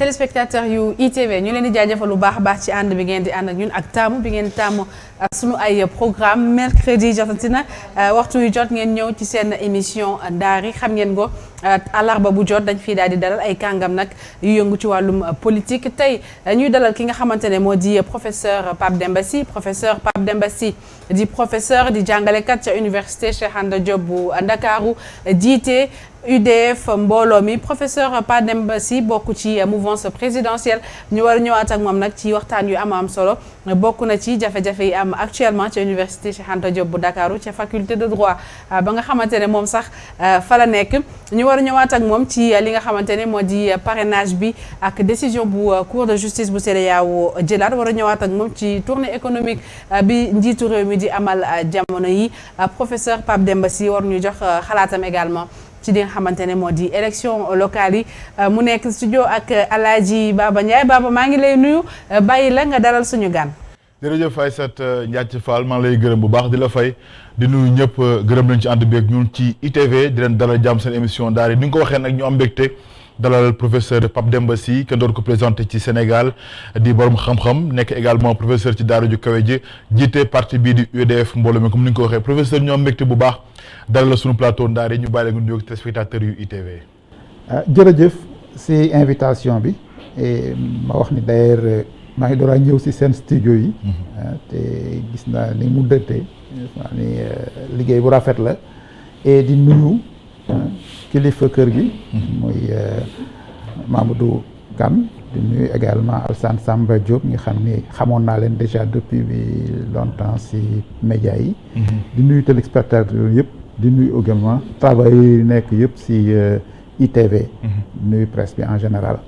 téléspectateurs yu ITV ñu leen di jaajëfal lu baax a baax ci ànd bi ngeen di ànd ak ñun ak taamu bi ngeen taamu sunu ay programme mercredi jotati na waxtu yu jot ngeen ñëw ci seen émission Ndaari xam ngeen ko àllarba bu jot dañ fii daal di dalal ay kàngam nag yu yëngu ci wàllum politique tey ñuy dalal ki nga xamante ne moo di professeur Pape Demba Sy professeur Pape Demba Sy di professeur di jàngalekat ca université Cheikh Anta Diop bu Ndakaaru jiite UDF mbooloo mi professeur Pape Demba Sy bokk ci mouvance présidentielle ñu war a ñëwaat ak moom nag ci waxtaan yu am solo bokk na ci jafe-jafe yi am actuellement ca université Cheikh Anta Diop bu Ndakaaru ca faculté de droit ba nga xamante ne moom sax fa la nekk ñu war a ñëwaat ak moom ci li nga xamante ne moo di parrainage bi ak décision bu cour de justice bu CEDEAO jëlaat war a ñëwaat ak moom ci tournée économique bi njiitu réew mi di amal jamono yi professeur Pape Demba Sy war ñu jox xalaatam également ci li nga xamante ne moo di élection locale yi mu nekk studio ak Alaaji Baba Ndiaye Baba maa ngi lay nuyu bàyyi la nga dalal suñu gan. jërëjëf Aïssatou Ndiathie Fall maa ngi lay gërëm bu baax di la fay di nuyu ñëpp gërëm lañ ci ànd beeg ñun ci ITV di leen dalal jàmm seen émission Ndaari ni nga ko waxee nag ñu am mbégte dalal professeur Pape Demba Sy kenn doon ko présenté ci Sénégal di borom xam-xam nekk également professeur ci daara ju kawe ji jiite parti bii di UDF mbooloo mi comme ni nga ko waxee professeur ñu am mbégte bu baax dalal la suñu plateau Ndaari ñu bàyyi la nga nuyoog téléspectateurs yu ITV. jërëjëf si invitation bi ma wax ni d'ailleurs maa ngi door a ñëw si seen studio yi. te gis naa ni mu dëttee maa ni liggéey bu rafet la et di nuyu kilifa kër gi. muy Mamadou Kane di nuyu également Alassane Samba Diop nga xam ni xamoon naa leen déjà depuis longtemps si médias yi. di nuyu téléspectateurs yëpp di nuyu également travailleurs yi nekk yëpp si ITV. di nuyu presse bi en général.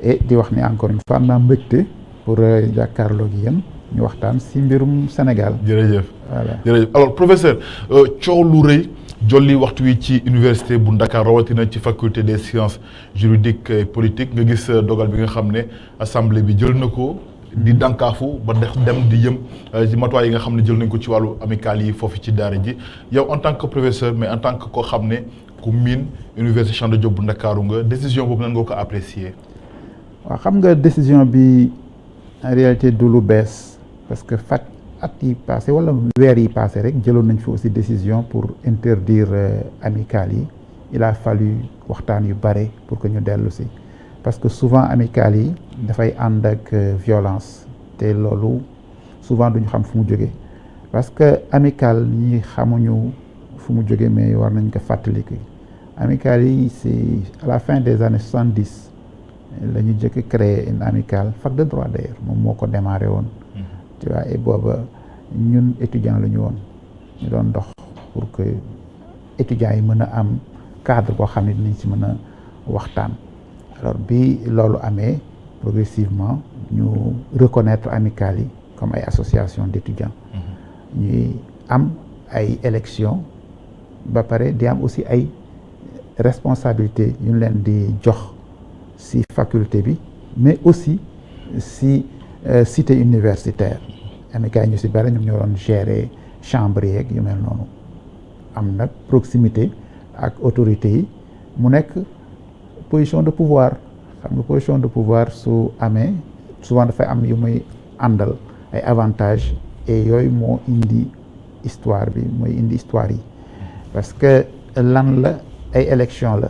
et di wax ni encore une fois am naa mbégte pour jàkkaarloo gi yéen ñu waxtaan si mbirum Sénégal. jërëjëf voilà jërëjëf alors professeur coow lu rëy jolli waxtu wi ci université bu Ndakaar rawatina ci faculté des sciences juridiques et politiques nga gis dogal bi nga xam ne assemblée bi jël na ko di dànkaafu ba dem di yëm ci matuwaay yi nga xam ne jël nañ ko ci wàllu amical yi foofu ci daara ji yow en tant que professeur mais en tant que koo xam ne ku miin université Cheikh Anta Diop bu Ndakaaru nga décision boobu nan nga ko apprécier. waaw xam nga décision bi en réalité du lu bees parce que at yi passé wala weer yi passé rek jëloon nañ fi aussi décision pour interdire amicales yi il a fallu waxtaan yu bare pour que ñu dellu si parce que souvent amicales yi dafay ànd ak violence te loolu souvent duñu xam fu mu jógee parce que amicale ñi xamuñu fu mu jógee mais war nañ ko fàttaliku amicales yi c'est à la fin des années 70 la ñu jëkk créer une amicale fac de droit d'ailleurs moom moo ko démarré woon tu vois et booba ñun étudiants la ñu woon ñu doon dox pour que étudiants yi mën a am cadre boo xam ne dinañ si mën a waxtaan alors bi loolu amee progressivement ñu reconnaître amicales yi comme ay association d'étudiants ñuy am ay élections ba pare di am aussi ay responsabilités yu ñu leen di jox si faculté bi mais aussi si cité universitaire amicales yi ñu si bari ñoom ñoo doon gérer chambre yeeg yu mel noonu am nag proximité ak autorités yi mu nekk position de pouvoir xam nga position de pouvoir su amee souvent dafay am yu muy àndal ay avantages et yooyu moo indi histoire bi mooy indi histoire yi parce que lan la ay élection la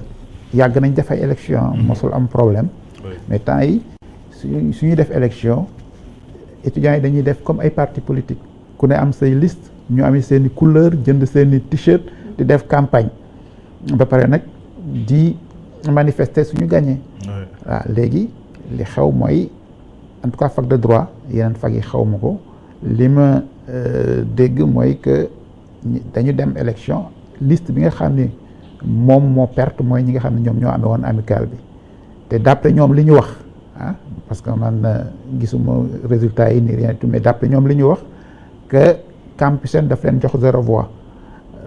yàgg nañ def ay élection mosul am problème mais temps yi suñuy def élection étudiants yi dañuy def comme ay partis politiques ku ne am say liste ñu am seen i couleur jënd seen i t-shirt di def campagne ba pare nag di manifester suñu gagné waaw léegi li xew mooy en tout cas fac de droit yeneen fac yi xaw ma ko li ma dégg mooy que dañu dem élection liste bi nga xam ni moom moo perte mooy ñi nga xam ne ñoom ñoo amee woon amicale bi te d'après ñoom li ñu wax parce que man gisuma résultat yi ni rien tout mais d'après ñoom li ñu wax que Campusen daf leen jox 0 voix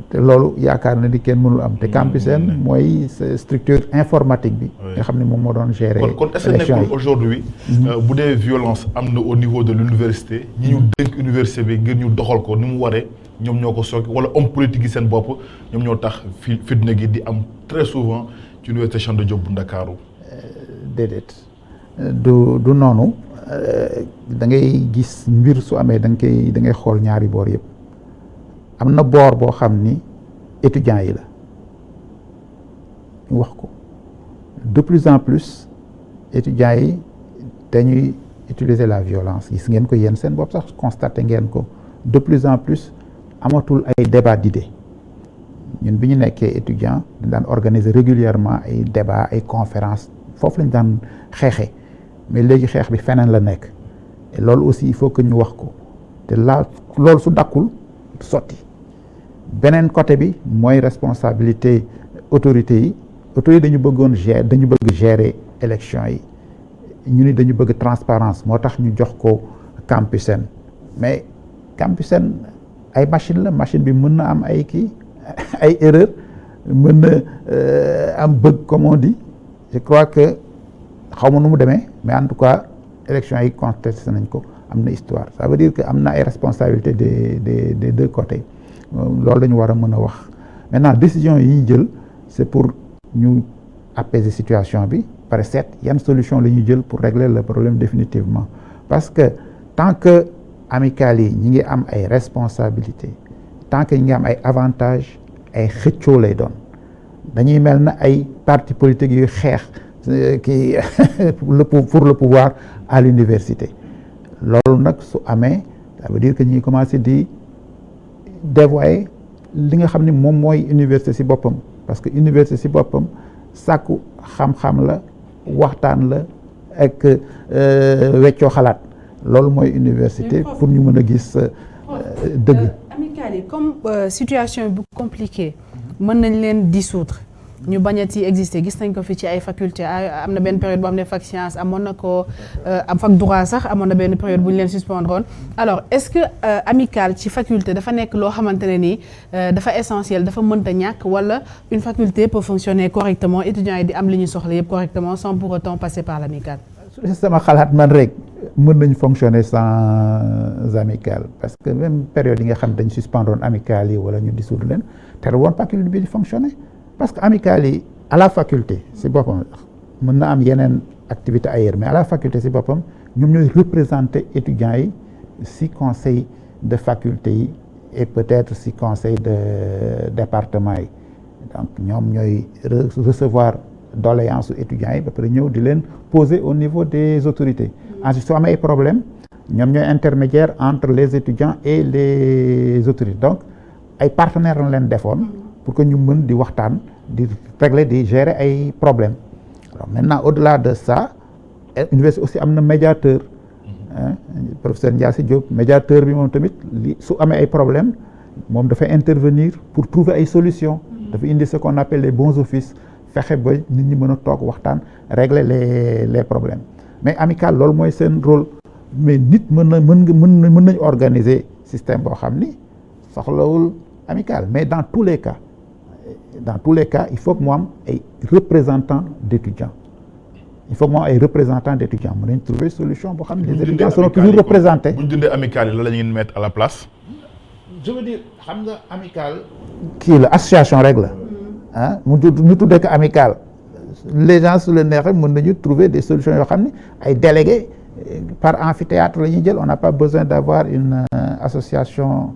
te loolu yaakaar na ni kenn mënul am te Campusen mooy structure informatique bi nga xam ne moom moo doon gérer kon est-ce que nekkul aujourd'hui bu dee violence am na au niveau de l'université ñi ñu dénk université bi ngir ñu doxal ko ni mu waree ñoom ñoo ko sooki wala homme politique yi seen bopp ñoom ñoo tax fitna gi di am très souvent ci université Cheikh Anta Diop bu Ndakaaru déedéet du noonu da ngay gis mbir su amee da ngay xool ñaari boor yëpp am na boor boo xam ni étudiants yi la ñu wax ko de plus en plus étudiants yi dañuy utiliser la violence gis ngeen ko yéen seen bopp sax constaté ngeen ko de plus en plus amatul ay débat d'idées ñun bi ñu nekkee étudiant dañ daan organiser régulièrement ay débat ay conférences foofu lañ daan xeexee mais léegi xeex bi feneen la nekk et loolu aussi il faut que ñu wax ko te loolu su dakkul sotti beneen côté bi mooy responsabilité autorités yi dañu bëggoon dañu bëgg gérer élection yi ñu ni dañu bëgg transparence moo tax ñu jox ko Campusen mais Campusen ay machine bi mën na am ay kii ay erreur mën na am bëgg comme on dit je crois que xaw ma nu mu demee mais en tout cas élection yi contesté nañ ko am na histoire ça veut dire que am na ay responsabilités des deux côtés loolu la ñu war a mën a wax maintenant décision yi ñu jël c'est pour ñu apaiser situation bi par seet yan solution la ñuy jël pour régler le problème définitivement parce que tant que amicales yi ñi ngi am ay responsabilités tant que ñi ngi am ay avantages ay xëccoo lay doon dañuy mel na ay partis politiques yuy xeex kii pour le pouvoir à l'université loolu nag su amee ça veut dire que ñu ngi commencé di dévoyer li nga xam ne moom mooy université ci boppam parce que université ci boppam sàkku xam-xam la waxtaan la ak weccoo xalaat loolu mooy université pour ñu mën a gis dëgg. amicale yi comme situation bu compliquée mën nañ leen dissoudre ñu bañati exister gis nañ ko fi ci ay faculté am na benn période boo xam ne fac science amoon na ko am fac droit sax amoon na benn période bu ñu leen suspendre woon alors est-ce que amicale ci faculté dafa nekk loo xamante ne nii dafa essentiel dafa mënta ñàkk wala une faculté peut fonctionner correctement étudiants yi di am li ñu soxla yëpp correctement sans pour autant passer par l'amicale. su sama xalaat man rek mën nañu fonctionner sans amicale parce que même période yi nga xam dañ suspendre woon amicale yi wala ñu dissoudre leen tere woon faculté bi di fonctionner. parce que amicale yi à la faculté ci boppam mën na am yeneen activité ailleurs mais à la faculté ci boppam ñoom ñooy représenter étudiants yi ci conseil de faculté yi et peut-être ci conseil de département yi donc ñoom ñooy recevoir doléances su étudiants yi ba pare ñëw di leen poser au niveau des autorités ensuite soo amee ay problème ñoom ñooy intermédiaire entre les étudiants et les autorités donc ay partenaires lañ leen defoon pour que ñu mën di waxtaan di régler di gérer ay problèmes alors maintenant au-delà de ça université aussi am na médiateur professeur Ndiassy Diop médiateur bi moom tamit li su amee ay problèmes moom dafay intervenir pour trouver ay solutions dafa indi ce qu'on appelle les bons offices fexe ba nit ñi mën a toog waxtaan régler les problèmes mais amical loolu mooy seen rôle mais nit mën nañ organiser système boo xam ni soxlawul amical mais dans tous les cas il faut que mu am ay représentants d'étudiants mën nañ trouver solution boo xam ne les étudiants seront toujours représentés. bu ñu dundee amical yi la ñuy mettre à la place. je veux dire xam nga amical. kii la association rek la ah ñu tuddee ko amical les gens su leen neexee mën nañu trouver des solutions yoo xam ne ay délégués par amphithéâtre la ñuy jël on n'a pas besoin d'avoir une association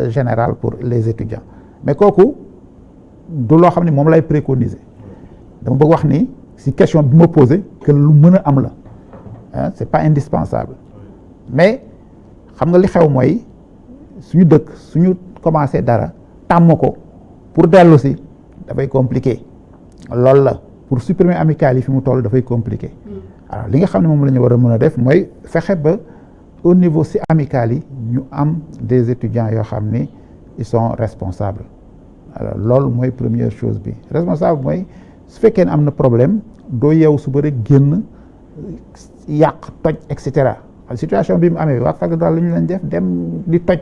générale pour les étudiants mais kooku du loo xam ne moom lay préconiser dama bëgg wax ni si question bi ma posé que lu mën a am la ah c'est pas indispensable mais xam nga li xew mooy suñu dëkk suñu commencé dara tàmm ko pour dellu si dafay compliqué loolu la pour supprimer amicale yi fi mu toll dafay compliqué alors li nga xam ne moom la ñu war a mën a def mooy fexe ba au niveau si amicale yi ñu am des étudiants yoo xam ni ils sont responsables alors loolu mooy première chose bi responsable mooy su fekkee ne am na problème doo yeewu suba rek génn yàq toj et cetera situation bi mu amee waa fekk daal lu ñu leen def dem di toj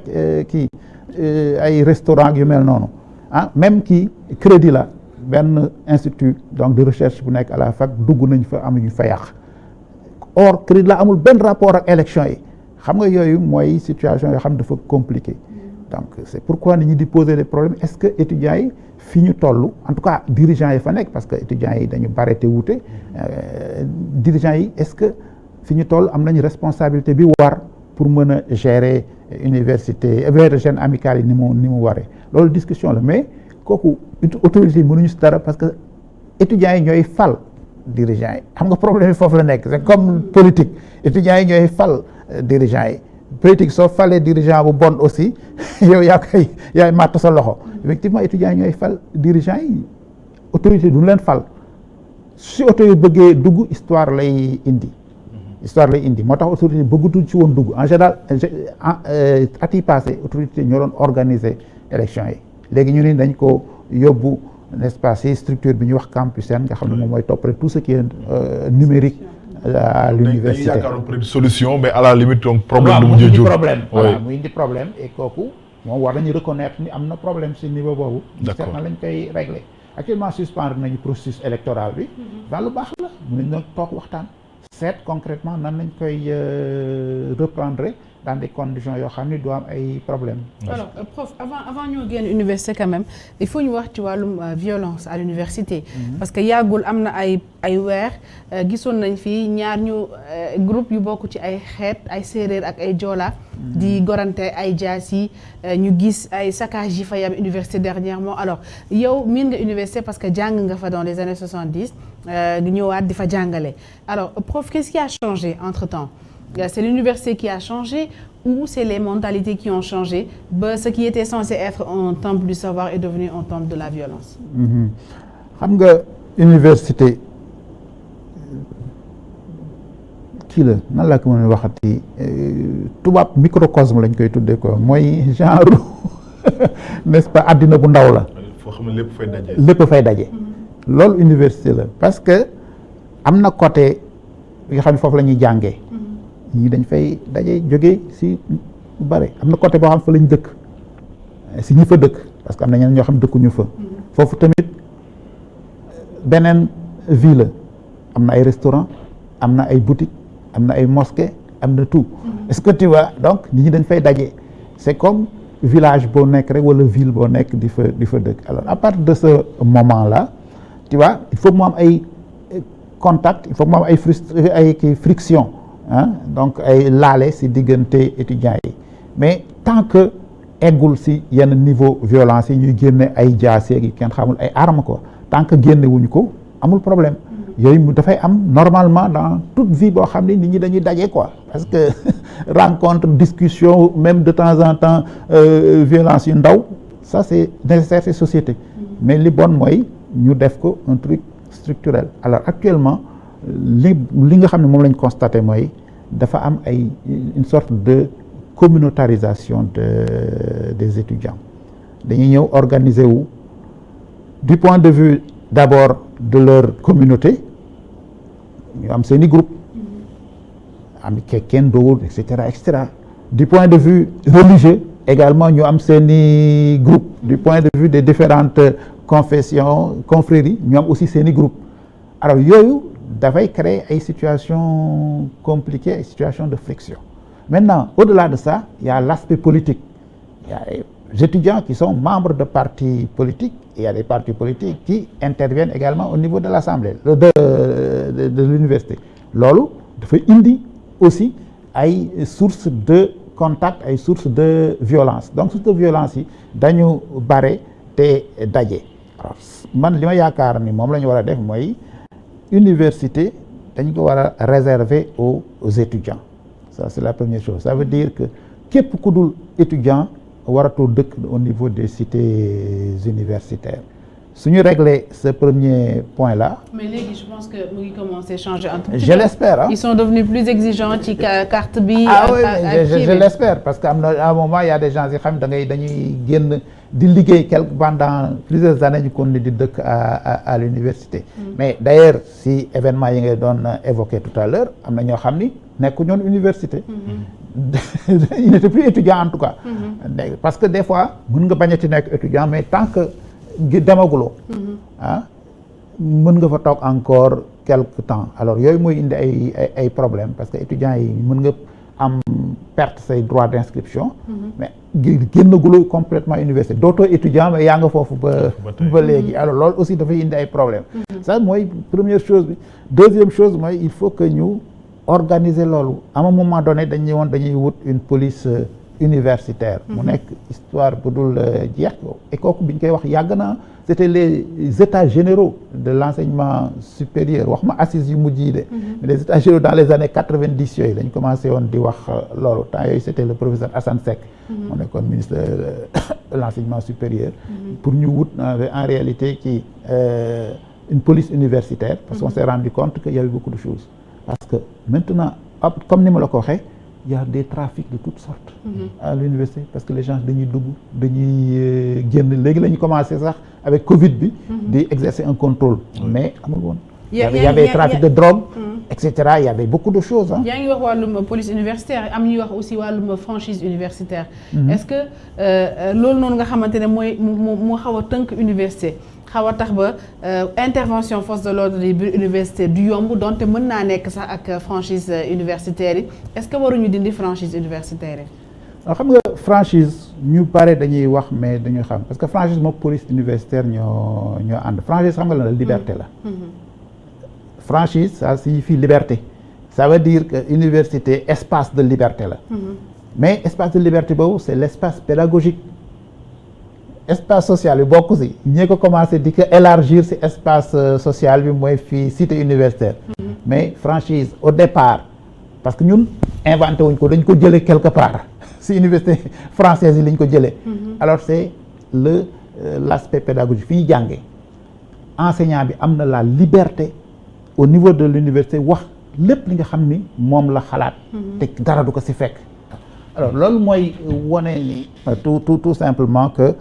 ay restaurant yu mel noonu ah même kii crédit la benn institut donc de recherche bu nekk à la fac dugg nañ fa amuñu fa yàq or crédit la amul benn rapport ak élection yi xam nga yooyu mooy situation yoo xam dafa compliqué donc c'est pourquoi nit ñi di poser des problèmes est-ce que étudiants yi fi ñu toll en tout cas dirigeants yi fa nekk parce que étudiants yi dañu bare te wuute dirigeants yi est-ce que fi ñu toll am nañu responsabilité bi war pour mën a gérer université gérer amicale yi ni mu waree loolu discussion la mais kooku autorité yi mënuñu si dara parce que étudiants yi ñooy fal dirigeants yi xam nga problème yi foofu la nekk c'est comme politique étudiants yi ñooy fal dirigeants yi politique soo falee dirigeant bu bon aussi yow yaay màtt sa loxo effectivement étudiants yi ñooy fal dirigeants yi autorité du leen fal si autorité bëggee dugg histoire lay indi moo tax autorité bëggutuñ ci woon dugg en général at yi passé autorité ñoo doon organiser élection yi léegi ñu ni dañ ko yóbbu n'est-ce pas si structure bi ñuy wax Campusen nga xam ne moom mooy topp rek tout ce qui est numérique à l'université dañuy yaakaaroon peut-être solution mais à la limite donc problème mu indi problème voilà mu indi problème et kooku moom war nañu reconnaître ni am na problème si niveau boobu seet na lañ koy régler actuellement suspendre nañu processus électoral bi daal lu baax la mun nañ nag toog waxtaan seet concrètement nan lañ koy reprendre dans des conditions yoo xam ni du am ay problèmes. alors prof avant ñoo génn université quand même il faut ñu wax ci wàllum violence à l'université parce que yàggul am na ay weer gisoon nañ fii ñaar ñu groupe yu bokk ci ay xeet ay séeréer ak ay joola di gorante ay jaas yi ñu gis ay saccage yi fa yam université dernièrement alors yow miin nga université parce que jàng nga fa dans les années 70 ñëwaat di fa jàngale alors prof qu'est-ce qui a changé entre-temps? C'est l'université qui a changé ou c'est les mentalités qui ont changé? Ce qui était censé être un temple du savoir est devenu un temple de la violence. xam nga université kii la nan laa ko mën a waxati tubaab microcosme lañ koy tuddee quoi mooy genre n'est-ce pas àddina bu ndaw la. foo xam ne lépp fay daje. lépp fay daje. loolu université la parce que am na côté bi nga xam ne foofu la ñuy jàngee. ñii dañ fay daje jóge si bu bare am na côté boo xam fa lañ dëkk si ñi fa dëkk parce que am na ñeneen ñoo xam dëkkuñu fa foofu tamit beneen vie la am na ay restaurant am na ay boutique am na ay mosquée am na tout est-ce que tu vois donc nit ñi dañ fay daje c'est comme village boo nekk rek wala ville boo nekk di fa dëkk alors à partir de ce moment là tu vois il faut mu am ay contact il faut mu am ay friction donc ay laale si diggante étudiants yi mais tant que eggul si yenn niveau violence yi ñuy génne ay jaaseeg yi kenn xamul ay armes quoi tant que génne wuñ ko amul problème yooyu dafay am normalement dans toute vie boo xam ne nit ñi dañuy daje quoi parce que rencontre discussion même de temps en temps violence yu ndaw ça c'est nécessaire ci société mais li bon mooy ñu def ko un truc structurel alors actuellement li nga xam ne moom lañ constaté mooy dafa am ay une sorte de communautarisation des étudiants dañuy ñëw organiser wu du point de vue d'abord de leur communauté ñu am seeni groupe am kenn doowul et cetera du point de vue religieux également ñu am seeni groupe du point de vue des différentes confessions confréries ñu am aussi seeni groupe alors yooyu dafay créer ay situations compliquées ay situations de friction maintenant au-delà de ça il y a l'aspect politique il y a des étudiants qui sont membres de partis politiques et il y a des partis politiques qui interviennent également au niveau de l'assemblée de l'université loolu dafay indi aussi ay sources de contact ay sources de violence donc sources de violence yi dañu bare te daje alors man li ma yaakaar ni moom la ñu war a def mooy université dañ ko war a réserver aux étudiants ça c'est la première chose ça veut dire que képp ku dul étudiant waratoo dëkk au niveau des cités universitaires suñu régler ce premier point là. mais léegi je pense que mu ngi commencer changer un tout petit peu. Je l'espère ils sont devenus plus exigeants ci carte bi. oui je l'espère parce que am na à un moment il y a des gens yi xam dañuy génn di liggéey pendant plusieurs années ñu continuer di dëkk à l'université mais d'ailleurs si événement yi ngay doon évoqué tout à l'heure am na ñoo xam ni nekku ñoon université il n'était plus étudiant en tout cas parce que des fois mën nga bañati nekk étudiant mais tant que demaguloo mën nga fa toog encore quelque temps alors yooyu mooy indi ay problème parce que étudiants yi mën nga am perte say droit d'inscription mais génnaguloo complètement université dootoo étudiant mais yaa nga foofu ba léegi alors loolu aussi dafay indi ay problèmes ça mooy première chose bi deuxième chose mooy il faut que ñu organiser loolu à un moment donné dañuy woon dañuy wut une police universitaire mu nekk histoire bu dul jeex et kooku bi ñu koy wax yàgg na c'était les états généraux de l'enseignement supérieur wax ma assises yu mujj yi de mais les états généraux dans les années 90 yooyu dañ commencé woon di wax loolu temps yooyu c'était le professeur Assane Seck mu nekkoon ministre de l'enseignement supérieur pour ñu wut en réalité ci une police universitaire parce qu'on s'est rendu compte qu'il y avait beaucoup de choses parce que maintenant comme ni ma la ko waxee il y a des trafics de toutes sortes à l'université parce que les gens dañuy dugg dañuy génn léegi la ñu commencé sax avec Covid bi di exercer un contrôle mais amul woon il y avait trafic de drogue et cetera il y avait beaucoup de choses yaa ngi wax wàllum police universitaire am ñuy wax aussi wàllum franchise universitaire est-ce que loolu noonu nga xamante ne mooy mu xaw a tënk université xaw a tax ba intervention force de l'ordre yi biir université du yomb donte mën naa nekk sax ak franchise universitaire yi est-ce que waruñu dindi franchise universitaire yi xam nga franchise ñu bare dañuy wax mais dañu xam parce que franchise moom police universitaire ñoo ànd franchise xam nga la liberté la franchise ça signifie liberté ça veut dire que université espace de liberté la mais espace de liberté boobu c'est l'espace pédagogique espace social bi bokk si ñi ko commencé di ko élargir ci espace social bi mooy fii cité universitaire mais franchise au départ parce que ñun inventé wuñ ko dañ ko jëlee quelque part ci université française yi lañ ko jëlee alors c'est l'aspect pédagogique fi ñu jàngee enseignant bi am na la liberté au niveau de l'université wax lépp li nga xam ni moom la xalaat te dara du ko ci fekk alors loolu mooy wone ni tout simplement que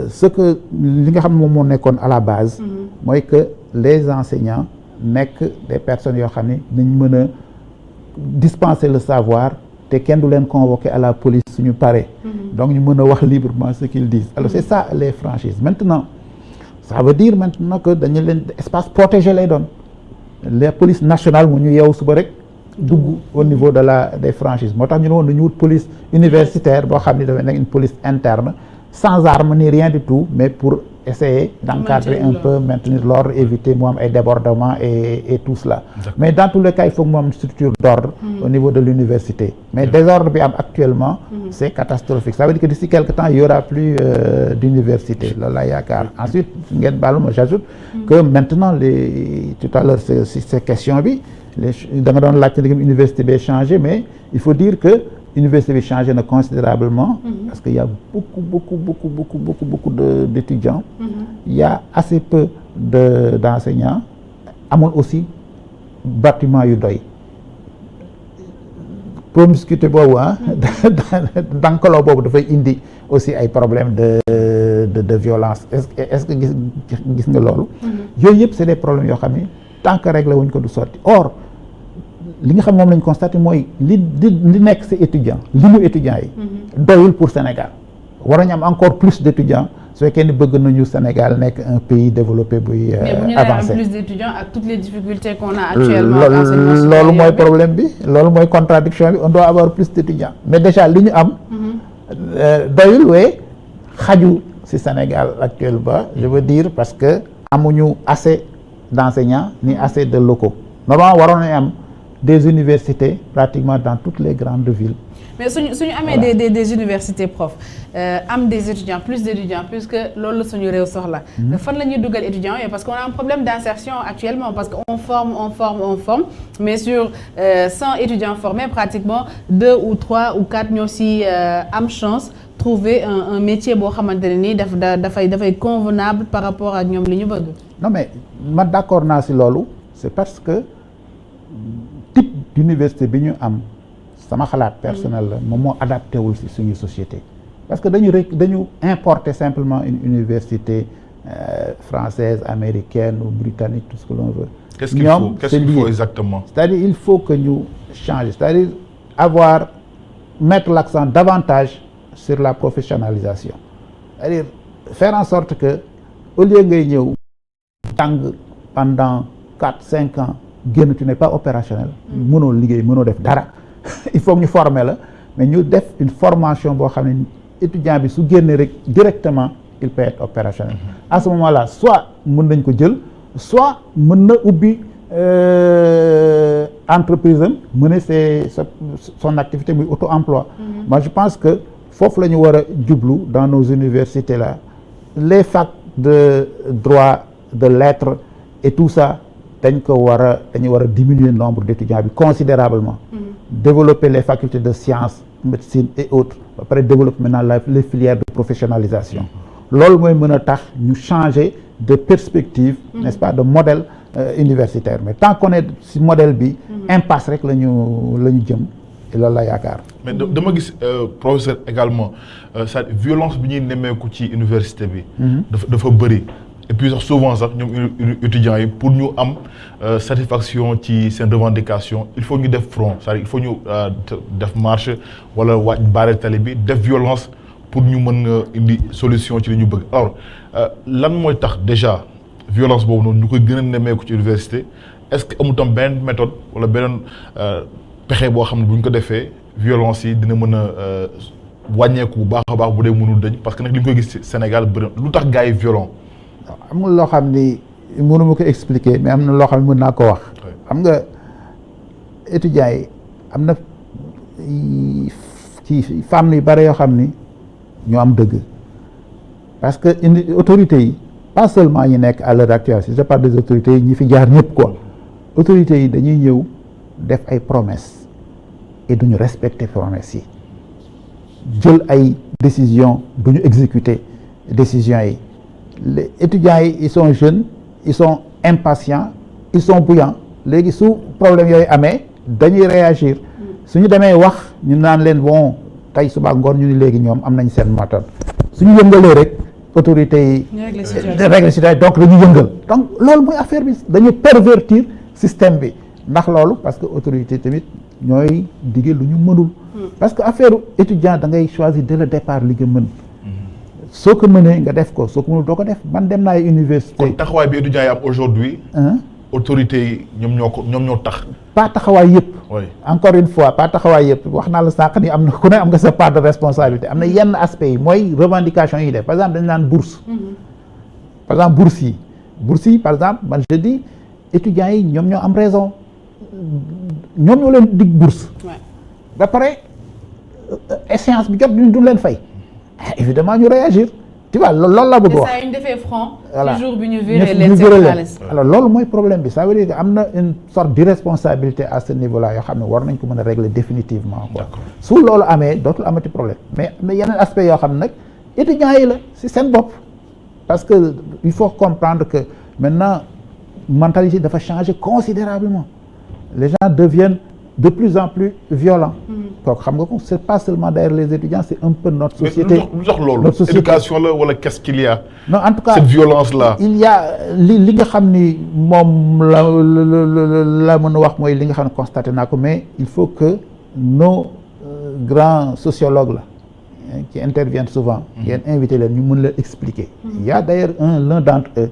ce que li nga xam ne moom moo nekkoon à la base mooy que les enseignants nekk des personnes yoo xam ne dañ mën a dispenser le savoir te kenn du leen convoquer à la police suñu paree donc ñu mën a wax librement ce qu'ils disent alors c'est ça les franchises maintenant ça veut dire maintenant que dañu leen espace protégé lay doon les polices nationales mu ñu yeewu suba rek dugg au niveau de des franchises moo tax ñu ne woon dañu wut police universitaire boo xam ne dafay nekk une police interne sans armes ni rien du tout mais pour essayer d'encadrer un peu maintenir l'ordre éviter mu am ay débordements et tout cela mais dans tous les cas il faut que mu am une structure d'ordre au niveau de l'université mais désordre bi am actuellement c'est catastrophique ça veut dire que d'ici quelque temps il y aura plus d'université loolu laa yaakaar ensuite ngeen baalu ma j'ajoute que maintenant tout à l'heure c'est question bi da nga doon laajte léegi université bi changé mais il faut dire que université bi changé na considérablement parce que il y a beaucoup d'étudiants il y a assez peu d'enseignants amul aussi bâtiment yu doy promiscuité boobu dankaloo boobu dafay indi aussi ay problèmes de violence est-ce que gis nga loolu yooyu yëpp c'est des problèmes yoo xam ne tant que réglé wuñ ko du sotti or li nga xam moom lañ constaté mooy li nekk ci étudiants li mu étudiants yi doyul pour Sénégal war nañu am encore plus d'étudiants su fekkee ni bëgg nañu Sénégal nekk un pays développé buy avancé. mais bu ñu nee am plus d'étudiants ak toutes les difficultés qu'on a actuellement. loolu mooy problème bi loolu mooy contradiction bi on doit avoir plus d'étudiants mais déjà li ñu am. doyul waaye xaju ci Sénégal actuellement je veux dire parce que amuñu assez d'enseignants ni assez de locaux normalement waroon nañu am des universités pratiquement dans toutes les grandes villes. mais suñu amee des universités profs am des étudiants plus d'étudiants puisque loolu la suñu réew soxla fan la ñuy dugal étudiants yooyu parce qu'on a un problème d'insertion actuellement parce que on forme mais sur 100 étudiants formés pratiquement 2 ou 3 ou 4 ñoo ci am chance trouver un métier boo xamante ne nii dafay convenable par rapport ak ñoom li ñu bëgg. non mais man d'accord naa ci loolu c'est parce que type d'université bi ñu am sama xalaat personnel la moom moo adapté wul ci suñu société parce que dañu importer simplement une université française américaine ou britannique tout ce que l'on veut. Qu'est-ce qu'il faut exactement? C'est-à-dire il faut que ñu changer c'est-à-dire mettre l'accent davantage sur la professionnalisation c'est-à-dire faire en sorte que au lieu ngay ñëw jàng pendant 4-5 ans génn tu n'es pas opérationnel mënoo liggéey mënoo def dara il faut que ñu former la mais ñu def une formation boo xam ne étudiant bi su génnee rek directement il peut être opérationnel à ce moment-là soit mën nañ ko jël soit mën na ubbi entreprise am mener son activité muy auto-emploi. Moi je pense que foofu la ñu war a jublu dans nos universités là les facs de droit de lettres et tout ça dañu war a diminuer le nombre d'étudiants bi considérablement. Développer les facultés de sciences médecine et autres après développer maintenant les filières de professionnalisation loolu mooy mën a tax ñu changer de perspective n'est-ce pas de modèle universitaire mais tant qu'on est ci modèle bi impasse rek la ñu jëm loolu la yaakaar. mais dama gis professeur également c'est violence bi ñuy nemmeeku ci université bi. dafa bëri et puis sax souvent sax ñoom étudiants yi pour ñu am satisfaction ci seen revendication il faut ñu def front c'est-à-dire il faut ñu def marche wala waaj baare tali bi def violence pour ñu mën a indi solution ci li ñu bëgg alors lan mooy tax déjà violence boobu noonu ñu koy gën a nemmeeku ci université est-ce que amul tam benn méthode wala beneen pexe boo xam ne bu ñu ko defee violence yi dina mën a wàññeeku bu baax a baax bu dee mënul dañ parce que nag li ñu koy gis ci Sénégal bëri lu tax gars yi violent. amul loo xam ni mënu ma ko expliquer mais am na loo xam ne mën naa ko wax. xam nga étudiants yi am na ci fànn yu bare yoo xam ni ñoo am dëgg parce que autorités yi pas seulement ñi nekk à l'heure actuelle si je parle des autorités yi ñi fi jaar ñëpp quoi autorités yi dañuy ñëw def ay promesses et duñu respecter promesses yi jël ay décisions duñu exécuter décisions yi les étudiants yi ils sont jeunes ils sont impatients ils sont bouillants léegi su problème yooyu amee dañuy réagir suñu demee wax ñu naan leen bon tey suba ngoon ñu ni léegi ñoom am nañ seen méthode suñu yëngalee rek autorités yi règle situation donc dañuy yëngal donc loolu mooy affaire bi dañuy pervertir système bi ndax loolu parce que autorité tamit ñooy digge lu ñu mënul parce que affaire étudiant da ngay choisir dès le départ li nga mën soo ko mënee nga def ko soo ko mënul doo ko def man dem naa université. kon taxawaay bi étudiants yi am aujourd'hui autorités yi ñoom ñoo tax. pas taxawaay yëpp. oui encore une fois pas taxawaay yëpp wax naa la sànq ni am na ku ne am nga sa part de responsabilité am na yenn aspects yi mooy revendication yi def par exemple dañu naan bourse. par exemple bourse yi par exemple man je dis étudiants yi ñoom ñoo am raison ñoom ñoo leen dig bourse. ba pare échéance bi jot du leen fay. évidemment ñu réagir tu vois loolu la bëgg wax. saa yu ñu defee front. voilà toujours bi ñu viré leen seen xaalis. alors loolu mooy problème bi ça veut dire que am na une sorte d'irresponsabilité à ce niveau là yoo xam ne war nañ ko mën a régler définitivement quoi. su loolu amee dootul amati problème mais am na yeneen aspect yoo xam ne nag étudiants yi la si seen bopp parce que il faut comprendre que maintenant mentalité dafa changer considérablement les gens deviennent de plus en plus violents. donc xam nga ko c'est pas seulement derrière les étudiants c'est un peu notre société. lu tax loolu éducation la wala qu'est-ce qu'il y a. non en tout cas cette violence là. il y a li nga xam ni moom la mën a wax mooy li nga xam ne constaté naa ko mais il faut que nos grands sociologues là qui interviennent souvent. ngeen invité leen ñu mën leen expliquer. il y a d'ailleurs l'un d'entre eux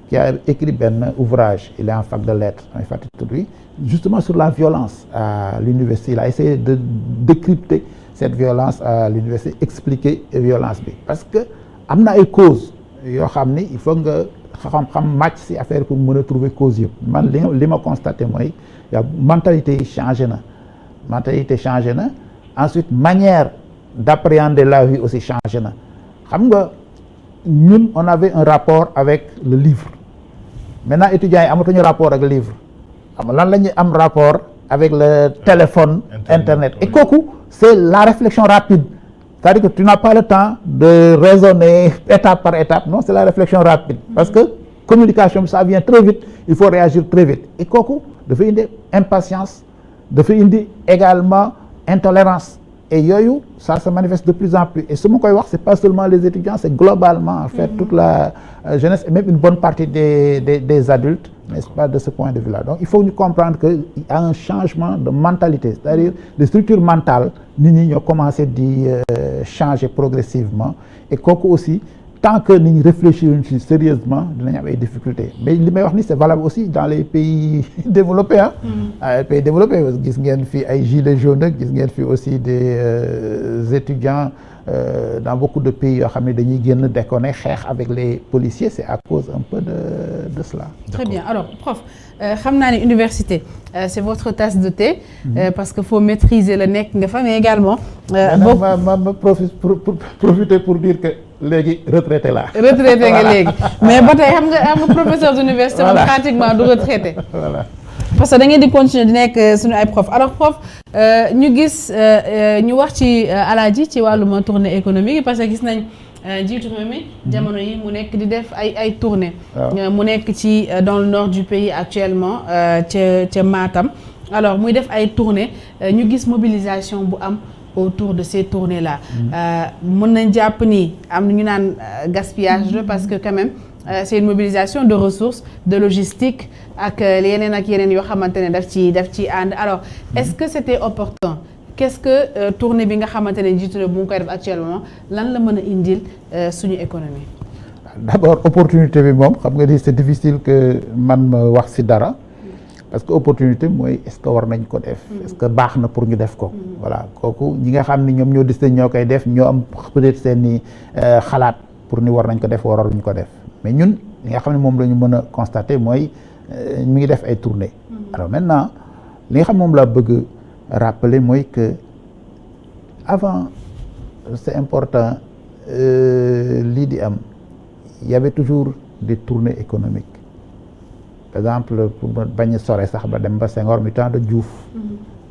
qui a écrit benn ouvrage il est en fac de lettres en fait justement sur la violence à l'université il a essayé de décrypter cette violence à l'université expliquer violence bi parce que am na ay causes yoo xam ni il faut nga xam màcc ci affaire pour mën a trouver cause yëpp man li ma constaté mooy ya mentalité yi changé na ensuite manière d'appréhender la vie aussi changé na xam nga ñun on avait un rapport avec le livre maintenant étudiants yi amatuñu rapport ak livre xam lan la ñuy am rapport avec le téléphone internet et kooku c'est la réflexion rapide c'est-à-dire que tu n'as pas le temps de raisonner étape par étape non c'est la réflexion rapide parce que communication ça vient très vite il faut réagir très vite et kooku dafa indi impatience dafa indi également intolérance et yooyu ça se manifeste de plus en plus et su ma koy wax c'est pas seulement les étudiants c'est globalement en fait toute la jeunesse et même une bonne partie des adultes n'est-ce pas de ce point de vue-là donc il faut ñu comprendre que il y a un changement de mentalité c'est-à-dire les structures mentales nit ñi ñoo commencé di changer progressivement et kooku aussi tant que nit ñi réfléchir ci sérieusement dinañ am ay difficultés mais li may wax ni c'est valable aussi dans les pays développés pays développés gis ngeen fi ay gilets jaunes ak gis ngeen fi aussi des étudiants dans beaucoup de pays yoo xam ne dañuy génn déconner xeex avec les policiers c'est à cause un peu de cela. Très bien alors prof xam naa ne université c'est votre tasse de thé. Parce que faut maîtriser la nekk nga fa mais également. ma profiter pour dire que léegi retraité la. retraité nga léegi mais ba tey xam nga professeur d'université moom pratiquement du retraité. Voilà. Parce que da ngeen di continuer di nekk suñu ay prof alors prof ñu gis ñu wax ci Alaaji ci wàllum tournée économique parce que gis nañ njiitu réew mi jamono yi mu nekk di def ay tournée mu nekk ci dans le nord du pays actuellement ca Matam alors muy def ay tournée ñu gis mobilisation bu am autour de ces tournées là mën nañ jàpp ni am na ñu naan gaspillage la parce que quand même c'est une mobilisation de ressources de logistique ak yeneen yoo xamante ne daf ci ànd alors est-ce que c'était opportun qu'est-ce que tournée bi nga xamante ne jiitu na bu ngi koy def actuellement lan la mën a indil suñu économie. D'abord opportunité bi moom xam nga ni c'est difficile que man ma wax ci dara parce que opportunité mooy est-ce que war nañ ko def. est-ce que baax na pour ñu def ko. voilà kooku ñi nga xam ni ñoom ñoo décidé ñoo koy def ñoo am peut-être seeni xalaat pour ni war nañ ko def waruñu ko def mais ñun li nga xam ne moom la ñu mën a constater mooy mi ngi def ay tournées. alors maintenant li nga xam moom laa bëgg rappeler mooy que avant c'est important lii di am il y avait toujours des tournées économiques par exemple pour bañ a sore sax ba dem ba Senghor mi temps de Diouf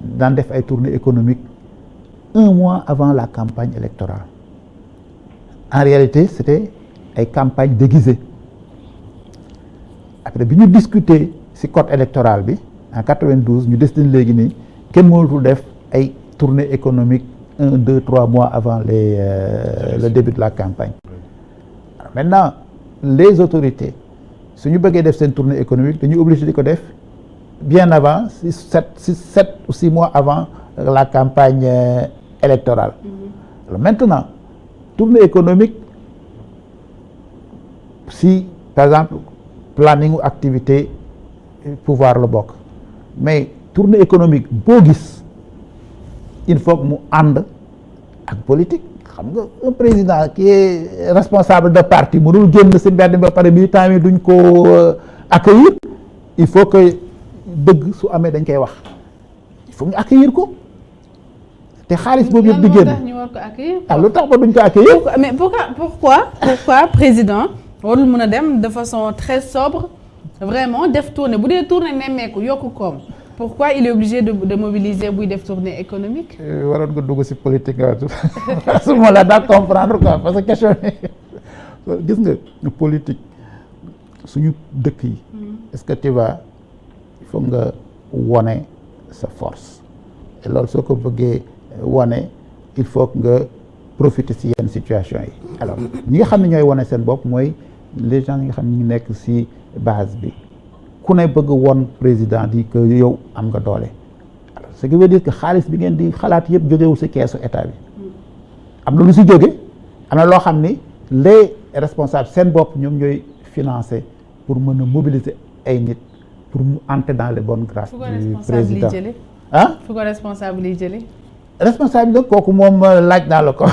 daan def ay tournées économiques 1 mois avant la campagne électorale en réalité c'était ay campagnes déguisées après bi ñu discuter ci code électoral bi en 92 ñu décidé léegi nii kenn mënatul def ay tournées économiques 1, 2, 3 mois avant le début de la campagne. Alors maintenant les autorités su ñu bëggee def seen tournée économique dañuy obligé di ko def bien avant 7 ou 6 mois avant la campagne électorale. Alors maintenant tournée économique si par exemple planning ou activité pouvoir la bokk mais tournée économique boo gis il faut que mu ànd ak politique xam nga un président qui est responsable de parti mënul génn ci mbedd ba pare militant yi duñ ko accueillir il faut que dëgg su amee dañ koy wax il faut ñu accueillir ko te xaalis boobu yëpp di génn ñu war ko accueillir lu tax ba duñ ko accueillir mais pourquoi président warul mën a dem de façon très sobre vraiment def tournée bu dee tournée nemmeeku yokku koom pourquoi il est obligé de mobiliser buy def tournée économique. waroon nga dugg ci politique nga su ma la daa comprendre quoi parce que question gis nga politique suñu dëkk yi. est-ce que tu vas il faut nga wone sa force et loolu soo ko bëggee wone il faut que nga profiter ci yenn situation yi. alors ñi nga xam ne ñooy wone seen bopp mooy les gens yi nga xam ne ñu nekk ci base bi. ku ne bëgg woon président di que yow am nga doole alors ce qui veut dire que xaalis bi ngeen di xalaat yëpp jógewul ci keesu état bi am na lu ci jóge am na loo xam ni les responsables seen bopp ñoom ñooy financer pour mën a mobiliser ay nit pour mu entrer dans les bonnes grâces du président fu ko responsable yi jëlee responsable la kooku moom laaj naa la ko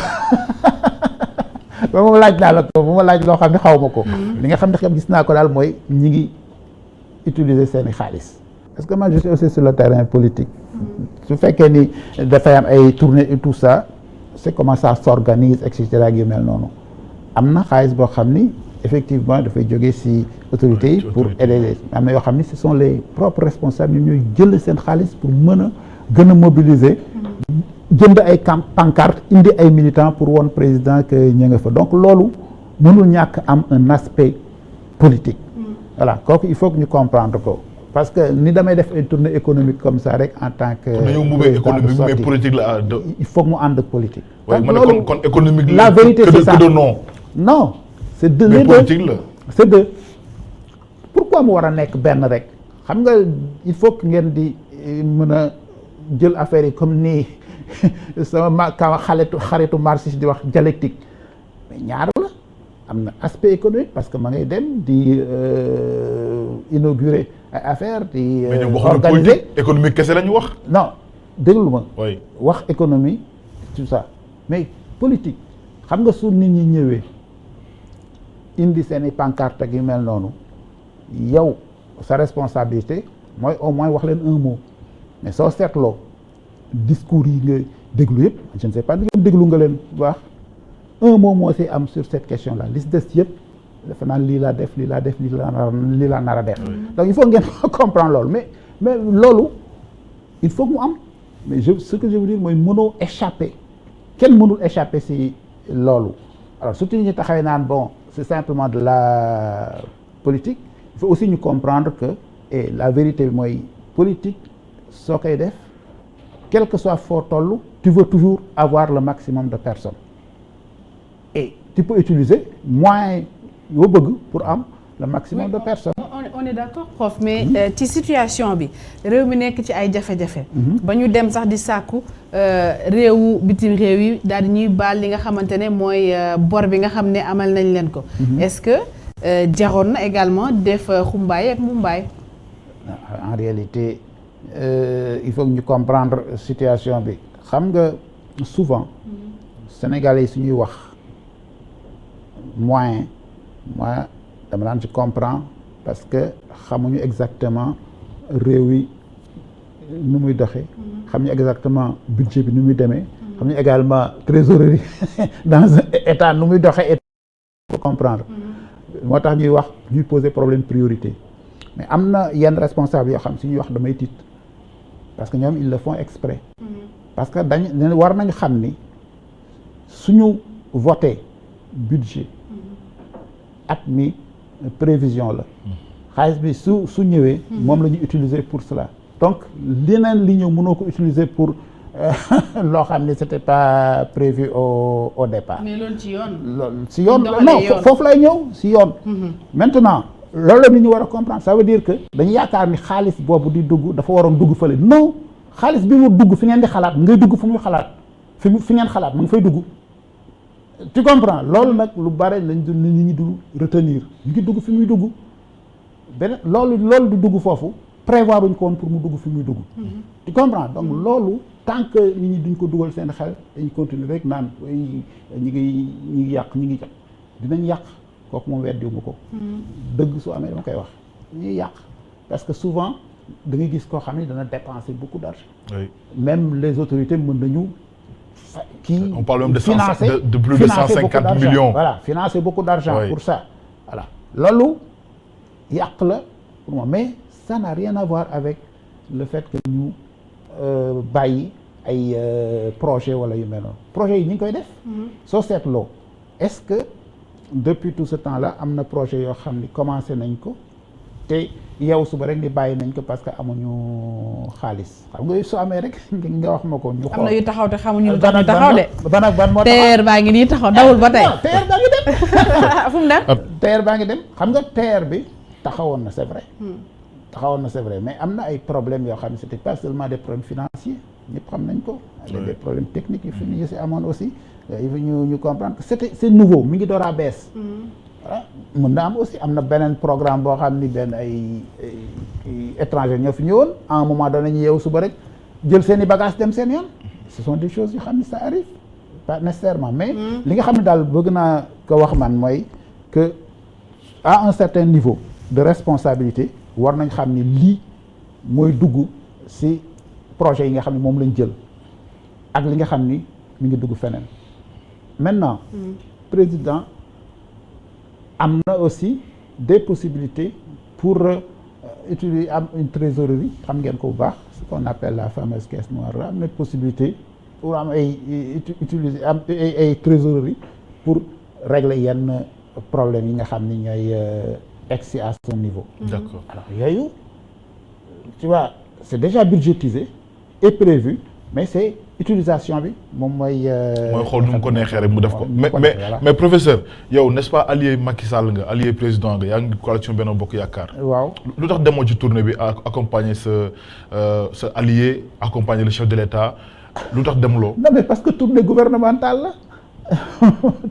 moom laaj naa la ko bu ma laaj loo xam ne xaw ma ko li nga xam ne xam gis naa ko daal mooy ñi ngi utiliser seeni xaalis parce que moi je suis aussi sur le terrain politique su fekkee ni dafay am ay tournées et tout ça c'est comment ça s'organise et cetera yu mel noonu am na xaalis boo xam ni effectivement dafay jógee ci autorités yi pour aider am na yoo xam ni ce sont les propres responsables ñu ñooy jël seen xaalis pour mën a gën a mobiliser jënd ay pancarte indi ay militants pour woon président que ñu nga fa donc loolu mënul ñàkk am un aspect politique voilà kooku il faut que ñu comprendre ko parce que ni damay def une tournée économique comme ça rek en tant que économique mais politique la il faut que mu ànd ak politique kon économique la vérité c'est ça non c'est deux les deux c'est deux pourquoi mu war a nekk benn rek xam nga il faut que ngeen di mën a jël affaire yi comme nii sama xaritu marxiste di wax dialectique mais ñaar la am na aspect économique parce que ma ngay dem di inaugurer ay affaires di mais ñoom waxuñu organiser politique économique kese la ñu wax. non déglu ma oui wax économie tout ça mais politique xam nga su nit ñi ñëwee indi seen i pancarte ak yu mel noonu yow sa responsabilité mooy au moins wax leen un mot mais soo seetloo discours yi nga déglu yëpp je ne sais pas ngeen déglu nga leen bu baax un mot moo si am sur cette question là li si des yëpp dafa naan lii laa def lii laa def lii laa nar a def donc il faut ngeen comprendre loolu mais loolu il faut mu am mais ce que je veux dire mooy mënoo échapper kenn mënul échapper si loolu alors surtout ñu taxawee naan bon c'est simplement de la politique il faut aussi ñu comprendre que et la vérité mooy politique soo koy def quel que soit foo toll tu veux toujours avoir le maximum de personnes et tu peux utiliser moyens yoo bëgg pour am le maximum de personnes. on est d'accord prof mais ci situation bi réew mi nekk ci ay jafe-jafe. ba ñu dem sax di sàkku réewu bitim réew yi daal di ñuy baal li nga xamante ne mooy bor bi nga xam ne amal nañ leen ko. est-ce que jaroon na également def xumbaay ak mumbaay. en réalité il faut que ñu comprendre situation bi xam nga souvent Sénégalais yi suñuy wax moyen moi dama daan ci comprendre parce que xamuñu exactement réew yi nu muy doxee xamuñu exactement budget bi nu muy demee xamuñu également trésorerie dans un état nu muy doxee état pour comprendre moo tax ñuy wax ñuy poser problème priorité mais am na yenn responsable yoo xam si ñuy wax damay tiit parce que ñoom ils le font exprès parce que dañ war nañu xam ni suñu voté budget at mi prévision la xaalis bi su ñëwee moom la ñu utiliser pour cela donc leneen li ñëw mënoo ko utiliser pour loo xam ne c'était pas prévu au départ. mais loolu ci yoon. loolu si yoon non foofu lay ñëw si yoon. maintenant loolu la nit ñu war a comprendre ça veut dire que dañu yaakaar ni xaalis boobu di dugg dafa waroon dugg fële non xaalis bi mu dugg fi ngeen di xalaat ngay dugg fu muy xalaat fi ngeen xalaat mu ngi fay dugg. tu comprends loolu nag lu bare lañ du nit ñi du retenir ñu ngi dugg fi muy dugg beneen loolu du dugg foofu prévoir uñ ko woon pour mu dugg fi muy dugg. tu comprends donc loolu tant que nit ñi duñ ko dugal seen xel dañuy continuer rek naan ñi ngi yàq dinañ yàq kooku moom weddiwuma ko. dëgg su amee dama koy wax ñuy yàq parce que souvent da ngay gis koo xam ne dana dépenser beaucoup d'argent. Oui. Même les autorités mën nañu. On parle même de plus de 150 millions. Voilà, financer beaucoup d'argent oui. Pour ça. Voilà. Loolu yàq la pour moi mais ça n'a rien à voir avec le fait que ñu bàyyi ay projet wala yu mel noonu projet yi ñu ngi koy def. soo seetloo est-ce que depuis tout ce temps-là am na projet yoo xam ni commencé nañ ko te yow suba rek ni bàyyi nañ ko parce que amuñu xaalis xam nga soo amee rek nga wax ma ko ñu xool. am na yu taxaw te xamuñu lu tax taxaw de. ban ak ban moo taxaw TER baa ngi nii taxaw dawul ba tey. TER baa ngi dem. fu mu dem. TER baa ngi dem xam nga TER bi taxawoon na c'est vrai. taxawoon na c'est vrai mais am na ay problèmes yoo xam ne c'était pas seulement des problèmes financiers ñëpp xam nañ ko. des problèmes techniques yu fi ñu si amoon aussi. il faut ñu comprendre que c'est nouveau mi ngi door a bees. voilà mën na am aussi am na beneen programme boo xam ni benn ay étranger ñoo fi ñëwoon à un moment donné ñu yeewu suba rek jël seen i bagages dem seen yoon. ce sont des choses yoo xam ni ça arrive pas nécessairement mais. li nga xam ne daal bëgg naa ko wax man mooy que à un certain niveau de responsabilité war nañ xam ni lii mooy dugg ci projet yi nga xam ne moom lañ jël ak li nga xam ni mi ngi dugg feneen. Maintenant, président am na aussi des possibilités pour utiliser am une trésorerie xam ngeen ko bu baax ce qu'on appelle la fameuse caisse noire la am na possibilité pour am ay utiliser am ay trésorerie pour régler yenn problèmes yi nga xam ni ñooy egsi à son niveau. D'accord. Alors yooyu tu vois c'est déjà budgétisé et prévu mais c'est utilisation bi moom mooy. mooy xool nu mu ko neexee rek mu def ko mais professeur yow n'est-ce pas allié Macky Sall nga allié président nga yaa ngi coalition Benno Bokk Yaakaar. waaw lu tax demoo ci tournée bi accompagner sa allié accompagner le chef de l'État lu tax demuloo. non mais parce que tournée gouvernementale la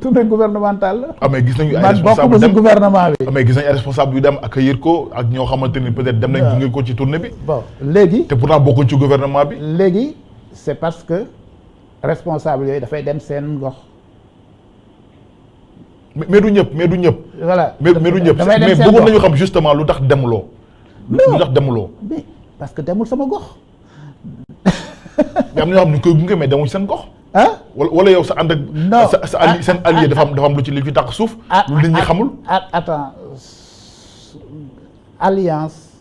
tournée gouvernementale la. ah mais gis nañu ay man responsable bokkuma si dem gouvernement bi. ah mais gis nañu ay responsable yu dem accueillir ko ak ñoo xamante ni peut-être dem nañ gunge ko ci tournée bi. bon léegi. te pourtant bokkuñ ci gouvernement bi. léegi c'est parce que responsable yooyu dafay dem seen gox. mais du ñëpp mais du ñëpp. voilà mais du ñëpp mais bëggoon nañu xam justement lu tax demuloo. lu tax demuloo. mais parce que demul sama gox. mais am na ñoo xam ne ñu koy gunge mais demul seen gox. ah wala yow sa ànd ak. non sa allié seen allié dafa am lu ci li fi tax suuf. lu nit ñi xamul. attends alliance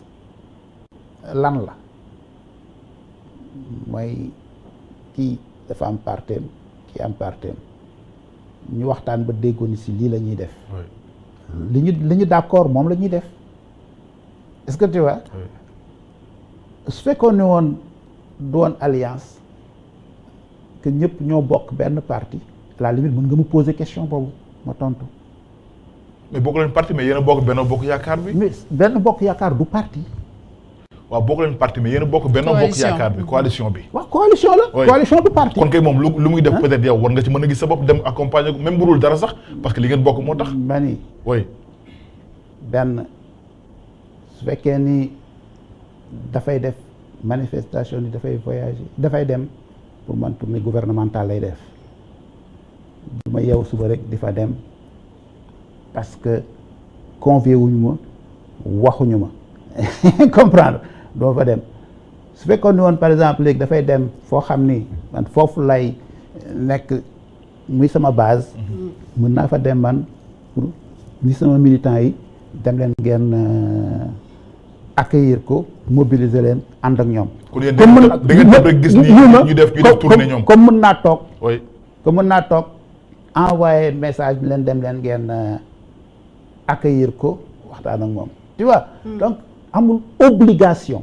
lan la mooy kii dafa am parteem kii am parteem ñu waxtaan ba déggoo ni si lii la ñuy def. li ñu d'accord moom la ñuy def est-ce que tu vois. su fekkoon ne woon du woon alliance que ñëpp ñoo bokk benn parti à la limite mën nga mu poser question boobu ma tontu. mais bokk leen parti mais yéen a bokk Benno Bokk Yaakaar bi. mais Benno Bokk Yaakaar du parti. waaw bokk leen parti mais yéen a bokk Benno Bokk Yaakaar bi coalition bi. waaw coalition la. coalition du parti. kon kay moom lu muy def peut-être yow war nga ci mën a gis sa bopp dem accompagner ko même bu dul dara sax parce que li ngeen bokk moo tax. ma ni oui. benn su fekkee ni dafay def manifestation ni dafay voyager dafay dem pour man tournée gouvernementale lay def du ma yeewu suba rek di fa dem parce que convié wuñu ma waxuñu ma comprendre doo fa dem su fekkoon ni woon par exemple léegi dafay dem foo xam ni man foofu lay nekk muy sama base mën naa fa dem man pour ni sama militant yi dem leen ngeen accueillir ko mobiliser leen ànd ak ñoom. kon yéen da ngeen tëb rek gis ni ñu def tournée ñoom. comme mën naa toog. oui comme mën naa toog envoyer message bi leen dem leen ngeen accueillir ko waxtaan ak moom. tu vois. donc amul obligation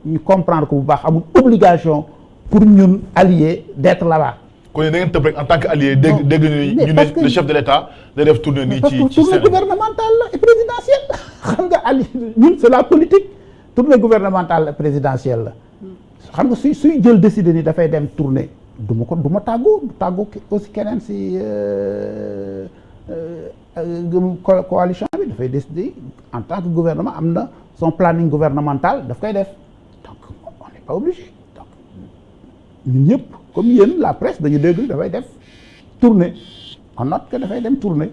ñu comprendre ko bu baax amul obligation pour ñun alliés d'être là-bas. kon yéen da ngeen tëb rek en tant que allié dégg ñu ne le chef de l'État day def tournée nii ci tournée gouvernementale la et présidentielle xam nga allié ñun c'est la politique tournée gouvernementale la présidentielle la xam nga suy jël décider ni dafay dem tournée du ma tàggu aussi keneen si coalition bi dafay décider en tant que gouvernement am na son planning gouvernemental daf koy def donc on n'est pas obligé donc ñun ñëpp comme yéen la presse dañu dégg dafay def tournée on note que dafay dem tournée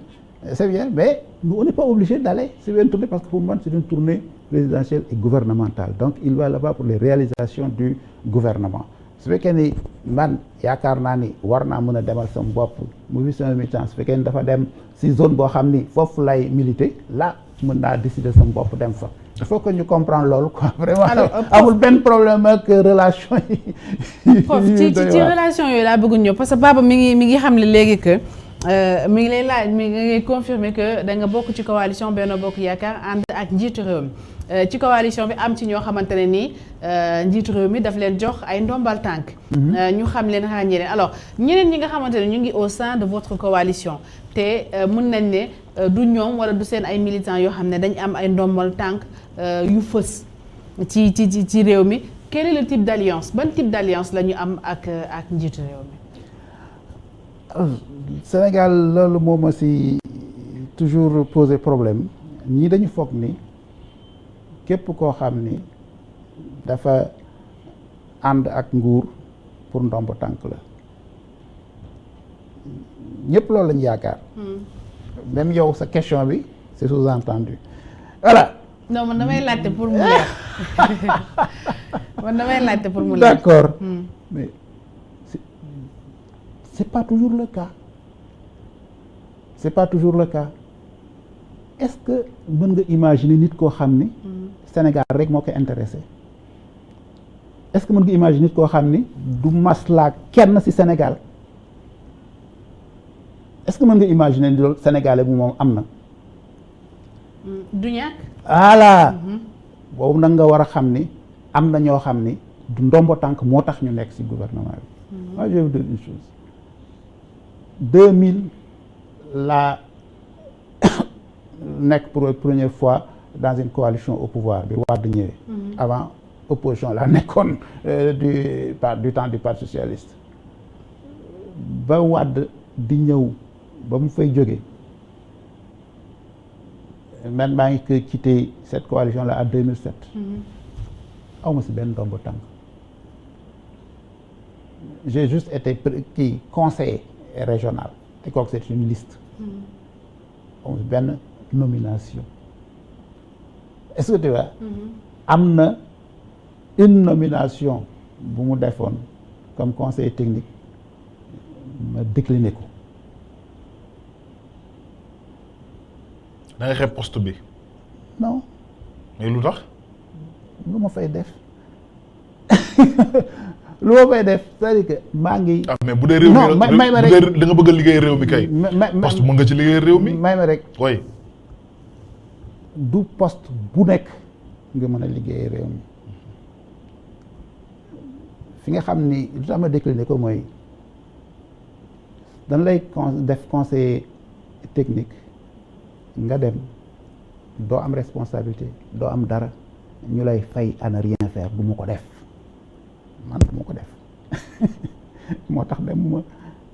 c'est bien mais nous on n'est pas obligé d'aller sur une tournée parce que pour moi c'est une tournée présidentielle et gouvernementale donc il va là-bas pour les réalisations du gouvernement su fekkee ni man yaakaar naa ni war naa mën a demal sama bopp mu fi sama militant su fekkee ni dafa dem si zone boo xam ni foofu lay militer là mën naa décider sama bopp dem fa il faut que ñu comprendre loolu quoi vraiment amul benn problème ak relation yi ci relation yooyu laa bëgg ñëw parce que Baba mi ngi xam ne léegi que mi ngi lay laaj mi ngi confirmer que da nga bokk ci coalition Benno Bokk Yaakaar ànd ak njiitu réew mi ci coalition bi am ci ñoo xamante ne nii njiitu réew mi daf leen jox ay ndombal tànk ñu xam leen ràññee leen alors ñeneen ñi nga xamante ne ñu ngi au sein de votre coalition te mën nañ ne du ñoom wala du seen ay militants yoo xam ne dañ am ay ndombal tànk yu fës ci réew mi quel est le type d'alliance ban type d'alliance la ñu am ak njiitu réew mi Sénégal loolu moo ma si toujours posé problème ñii dañu foog ni képp koo xam ni dafa ànd ak nguur pour ndomb tànk la ñëpp loolu lañu yaakaar même yow sa question bi c'est sous-entendu voilà non man damay laajte pour mu leer man damay laajte pour mu leer d'accord mais c'est pas toujours le cas c'est pas toujours le cas est-ce que mën nga imaginer nit koo xam ni Sénégal rek moo ko intéressé est-ce que mën nga imaginer nit koo xam ni du maslaa kenn ci Sénégal est-ce que mën nga imaginer loolu Sénégalais bu moom am na du ñàkk voilà boobu nag nga war a xam ni am na ñoo xam ni du ndombo tànk moo tax ñu nekk ci gouvernement bi moi je vais vous dire une chose 2000 la nekk pour la première fois dans une coalition au pouvoir bi Wade ñëwee avant opposition la nekkoon du temps du parti socialiste ba Wade di ñëw ba mu fay jóge man maa ngi koy quitté cette coalition là en 2007 aw ma si benn ndombo tànk j'ai juste été kii conseiller régional te kooku c'est une liste aw ma si benn nomination est-ce que tu vois am na une nomination bu mu defoon comme conseiller technique ma décliné ko. da nga xeeb poste bi. non. mais lu tax. lu ma fay def lu ma fay def c'est-à-dire que maa ngi. ah mais bu dee réew mi non may ma rek da nga bëgg a liggéey réew mi kay. poste mën nga ci liggéey réew mi. may ma rek. oui. du poste bu nekk nga mën a liggéey réew mi fi nga xam ni lu tax ma décliné ko mooy dañ lay def conseiller technique nga dem doo am responsabilité doo am dara ñu lay fay à ne rien faire du ma ko def man du ma ko def moo tax dem ma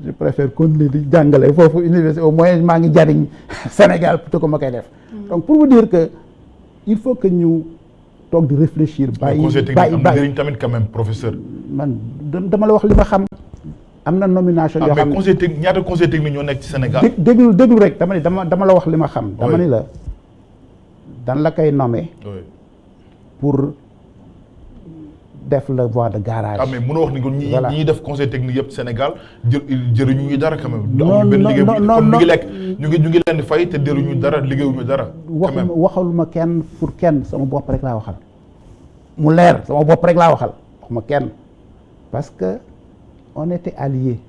je préfère continuer di jàngale foofu université au moins maa ngi jariñ Sénégal plutôt que ma koy def donc pour vous dire que il faut que ñu toog di réfléchir bàyyi conseil technique am na njëriñ tamit quand même professeur. man dama la wax li ma xam am na nomination yoo xam mais conseil technique ñaata conseil technique ñoo nekk ci Sénégal. déglu rek dama ni dama la wax li ma xam. dama ni la dan la koy nommer. pour def la voie de garage. ah mais mënoo wax ni ko ñi ñi def conseil technique yëpp Sénégal jëriñu ñu dara quand même. non benn liggéey non ñu ngi lekk ñu ngi leen di fay te jëriñu dara liggéeyuñu dara. waxaluma kenn pour kenn sama bopp rek laa waxal. mu leer sama bopp rek laa waxal waxuma kenn parce que on était alliés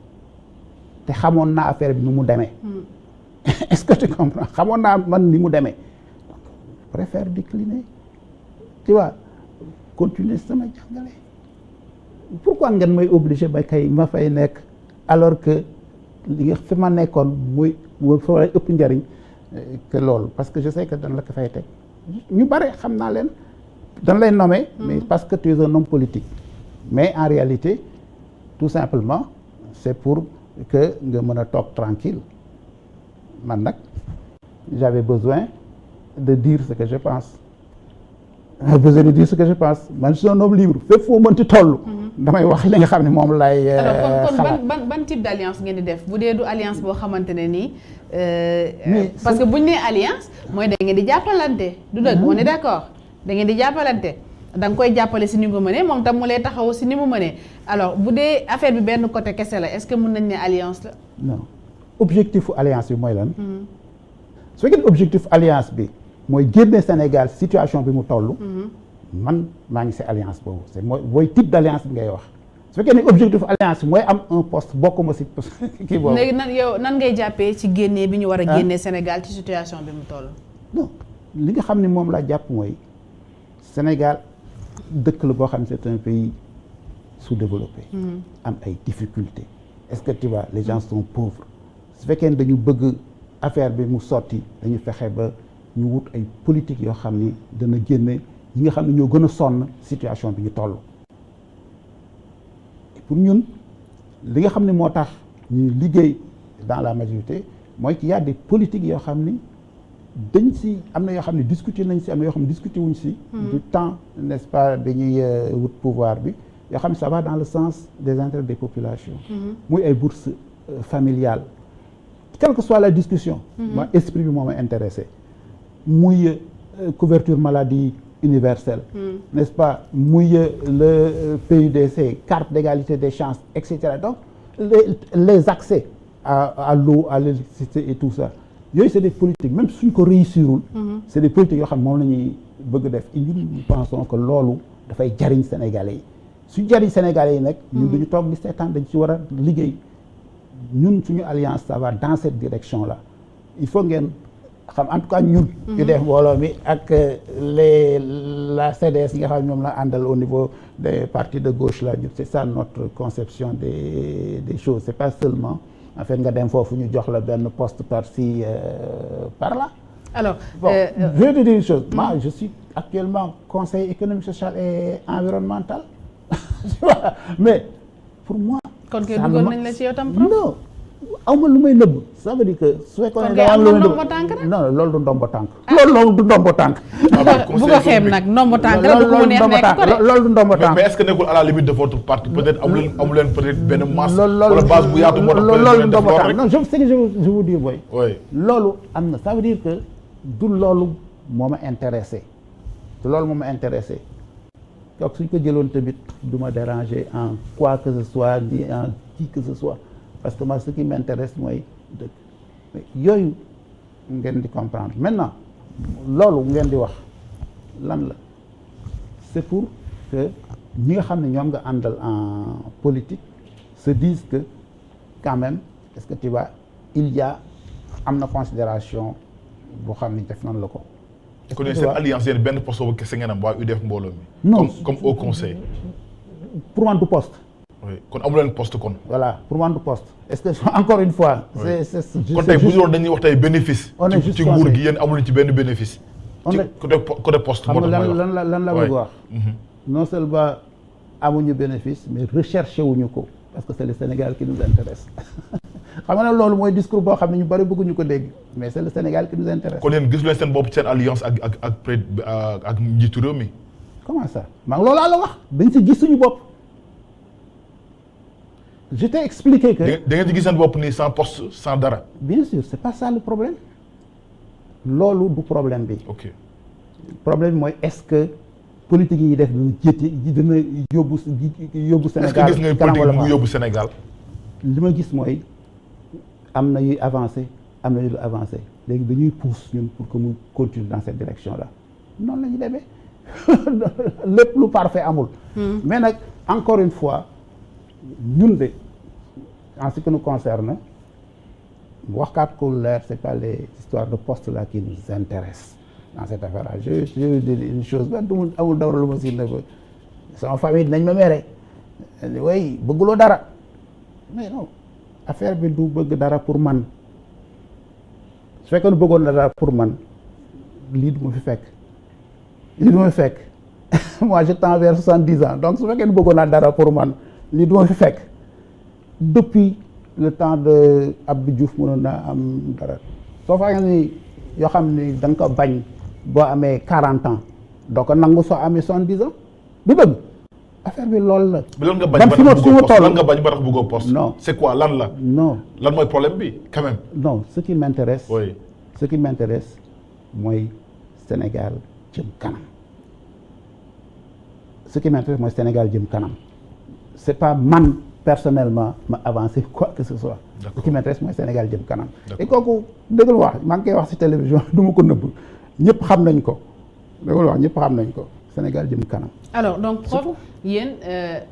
te xamoon naa affaire bi nu mu demee. est-ce que tu comprends xamoon naa man ni mu demee donc je préfère décliner tu vois continuer sama jàngale. pourquoi ngeen may obligé ba kay ma fay nekk alors que li nga fi ma nekkoon muy fa war a ëpp njariñ que loolu parce que je sais que dañ la ko fay teg ñu bare xam naa leen dañ lay nommer mais parce que tu es un homme politique mais en réalité tout simplement c'est pour que nga mën a toog tranquille man nag j'avais besoin de dire ce que je pense j'ai besoin de dire ce que je pense man je suis un homme libre fépp foo mënti toll damay wax li nga xam ne moom lay xalaat ban type d'alliance ngeen di def bu dee du alliance boo xamante ne nii parce que buñ nee alliance mooy da ngeen di jàppalante du dëgg on est d'accord da ngeen di jàppalante da nga koy jàppale si ni mu mënee moom tam mu lay taxaw si ni mu mënee alors bu dee affaire bi benn côté kese la est-ce que mën nañ ne alliance la non objectif alliance bi mooy lan su fekkee objectif alliance bi mooy génne Sénégal situation bi mu toll man maa ngi si alliance boobu c'est mooy type d'alliance bi ngay wax su fekkee ne objectif alliance bi mooy am un poste bokkuma si kii boobu léegi nan ngay jàppee ci génnee bi ñu war a génnee Sénégal ci situation bi mu toll non li nga xam ne moom laa jàpp mooy Sénégal dëkk la boo xam ne c'est un pays sous-développé am ay difficultés est-ce que tu vois les gens sont pauvres su fekkee ne dañu bëgg affaire bi mu sotti dañu fexe ba ñu wut ay politique yoo xam ni dana génne ñi nga xam ne ñoo gën a sonn situation bi ñu toll pour ñun li nga xam ne moo tax ñuy liggéey dans la majorité mooy qu'il y a des politiques yoo xam ni dañ si am na yoo xam ne discuter nañ si am na yoo xam ne discuter wuñ si du temps n'est-ce pas dañuy wut pouvoir bi yoo xam ne ça va dans le sens des intérêts des populations muy ay bourses familiales quelle que soit la discussion moi esprit bi moo ma intéressé muy couverture maladie universelle n'est-ce pas muy le PUDC carte d'égalité des chances etc donc les accès à l'eau à l'électricité et tout ça yooyu c'est des politiques même suñ ko réussirul c'est des politiques yoo xam ne moom la ñuy bëgg def et ñun nous pensons que loolu dafay jariñ Sénégalais yi suñ jariñ Sénégalais yi nag ñun dañu toog di seetaan dañ ci war a liggéey ñun suñu alliance ça va dans cette direction là il faut ngeen xam en tout cas ñun ñu def mbooloo mi ak la CDS yi nga xam ne ñoom la àndal au niveau des partis de gauche là ñun c'est ça notre conception des choses c'est pas seulement en fait nga dem foofu ñu jox la benn poste par-ci par-là alors bon je vais te dire une chose moi je suis actuellement conseiller économique social et environnemental mais pour moi kon kay dugal nañ la ci yow tam prof. non aw ma lu may nëbb ça veut dire que su fekkoon kon ne kay da am am lu na may ndombo tànk rek. non loolu du ndombo tànk loolu du ndombo tànk bu ko xeeb nag ndombo tànk rek du ko mu neex nekk ko de. loolu du ndombo tànk mais est-ce que nekkul à la limite de votre parti peut-être amu leen peut-être benn masse loolu wala base bu yaatu moo tax loolu du ndombo loolu tànk rek non ce que je vous dire mooy oui loolu am na ça veut dire que du loolu moo ma intéressé te loolu moo ma intéressé donc suñ ko jëloon tamit du ma déranger en quoi que ce soit ni en qui que ce soit parce que moi ce qui m'intéresse mooy dëgg yooyu ngeen di comprendre maintenant loolu ngeen di wax lan la c'est pour que ñi nga xam ne ñoom nga àndal en politique se disent que quand même est-ce que tu vois il y a am na considération boo xam ne def nañ la ko. kon yéen seen alliance yéen benn poste boobu kese ngeen am waa UDF mbooloo mi. non comme au conseil. pour man du poste. oui kon amu leen poste kon. voilà pour man du poste. est-ce que encore une fois. c'est kon tey bu ñu doon dañuy wax tey bénéfice. on est juste ci nguur gi yéen amuleen ci benn bénéfice. ci côté poste moo tax may wax lan la bëgg wax. non seulement amuñu bénéfice mais recherché wuñu ko parce que c'est le Sénégal qui nous intéresse xam nga loolu mooy discours boo xam ne ñu bari bëgguñu ko dégg mais c'est le Sénégal qui nous intéresse. kon yéen gis leen seen bopp seen alliance ak njiitu réew mi. comment ça maa ngi loolu la wax dañ si gis suñu bopp je t'ai expliqué que. da ngeen ci gis seen bopp nii sans poste sans dara. bien sûr c'est pas ça le problème loolu du problème bi. ok problème bi mooy est-ce que politique yi def dina jéeti dina yóbbu Sénégal. est-ce que gis nga politique mu yóbbu Sénégal. li ma gis mooy am na yuy avancé am na yu dul avancé léegi dañuy pousse ñun pour que mu continue dans cette direction là noonu la ñu demee lépp lu parfait amul. mais nag encore une fois ñun de en ce qui nous concerne waxkaat ko leer c'est pas les histoires de poste là qui nous intéressent dans cette affaire là je vais dire une chose ba dumul amul dara lu ma si ne sama famille dinañ ma mere way bëgguloo dara mais non affaire bi du bëgg dara pour man su fekkee nu bëggoon na dara pour man lii du ma fi fekk moi je tends vers 70 ans donc su fekkee nu bëggoon naa dara pour man lii du ma fi fekk depuis le temps de Abdou Diouf mënoon naa am dara soo fekkee ni yoo xam ni da nga ko bañ boo amee 40 ans doo ko nangu soo amee 70 ans du dëgg affaire bi loolu la. mais lan nga bañ ba tax bëggoo poste non c'est quoi lan la. non lan mooy problème bi quand même. non ce qui m'intéresse. oui ce qui m'intéresse mooy Sénégal jëm kanam ce qui m'intéresse mooy Sénégal jëm kanam c'est pas man personnellement ma avancer quoi que ce soit. ce qui m'intéresse mooy Sénégal jëm kanam. et kooku dëgg la wax maa ngi koy wax ci télévision du ma ko nëbb ñëpp xam nañ ko dëgg la wax ñëpp xam nañ ko Sénégal jëm kanam. alors donc prof yéen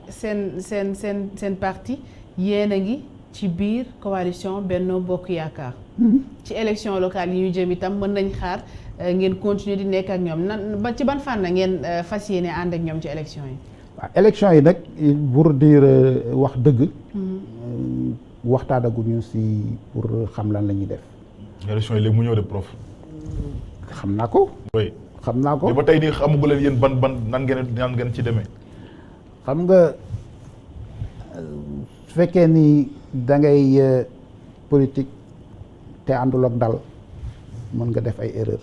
seen parti yéen a ngi ci biir coalition Benno Bokk Yaakaar. ci élection locale yi ñu jëm itam mën nañ xaar ngeen continuer di nekk ak ñoom nan ba ci ban fànn ngeen fas yéene ànd ak ñoom ci élection yi. waaw élection yi nag pour dire wax dëgg. waxtaanaguñu si pour xam lan la ñuy def. élection yi léegi mu ñëw de prof. xam naa ko. oui xam naa ko mais ba tey nii xamagu leen yéen ban nan ngeen ci demee. xam nga su fekkee ni da ngay politique te àndul ak dal mën nga def ay erreur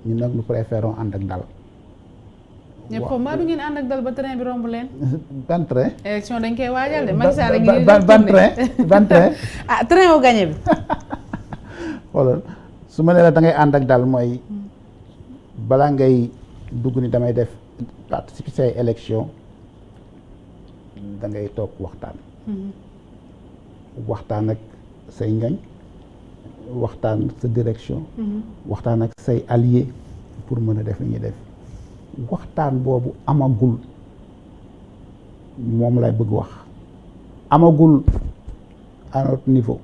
ñun nag nous préférons ànd ak dal. mais prof maa du ngeen ànd ak dal ba train bi romb leen. ban train. élection dañ koy waajal de. Macky Sall ngi ban train. ah train au gagné bi. xoolal su ma nee la da ngay ànd ak dal mooy balaa ngay dugg ni damay def participer say élection da ngay toog waxtaan ak say ngañ waxtaan sa direction waxtaan ak say alliés pour mën a def li ñuy def waxtaan boobu amagul moom lay bëgg wax amagul à notre niveau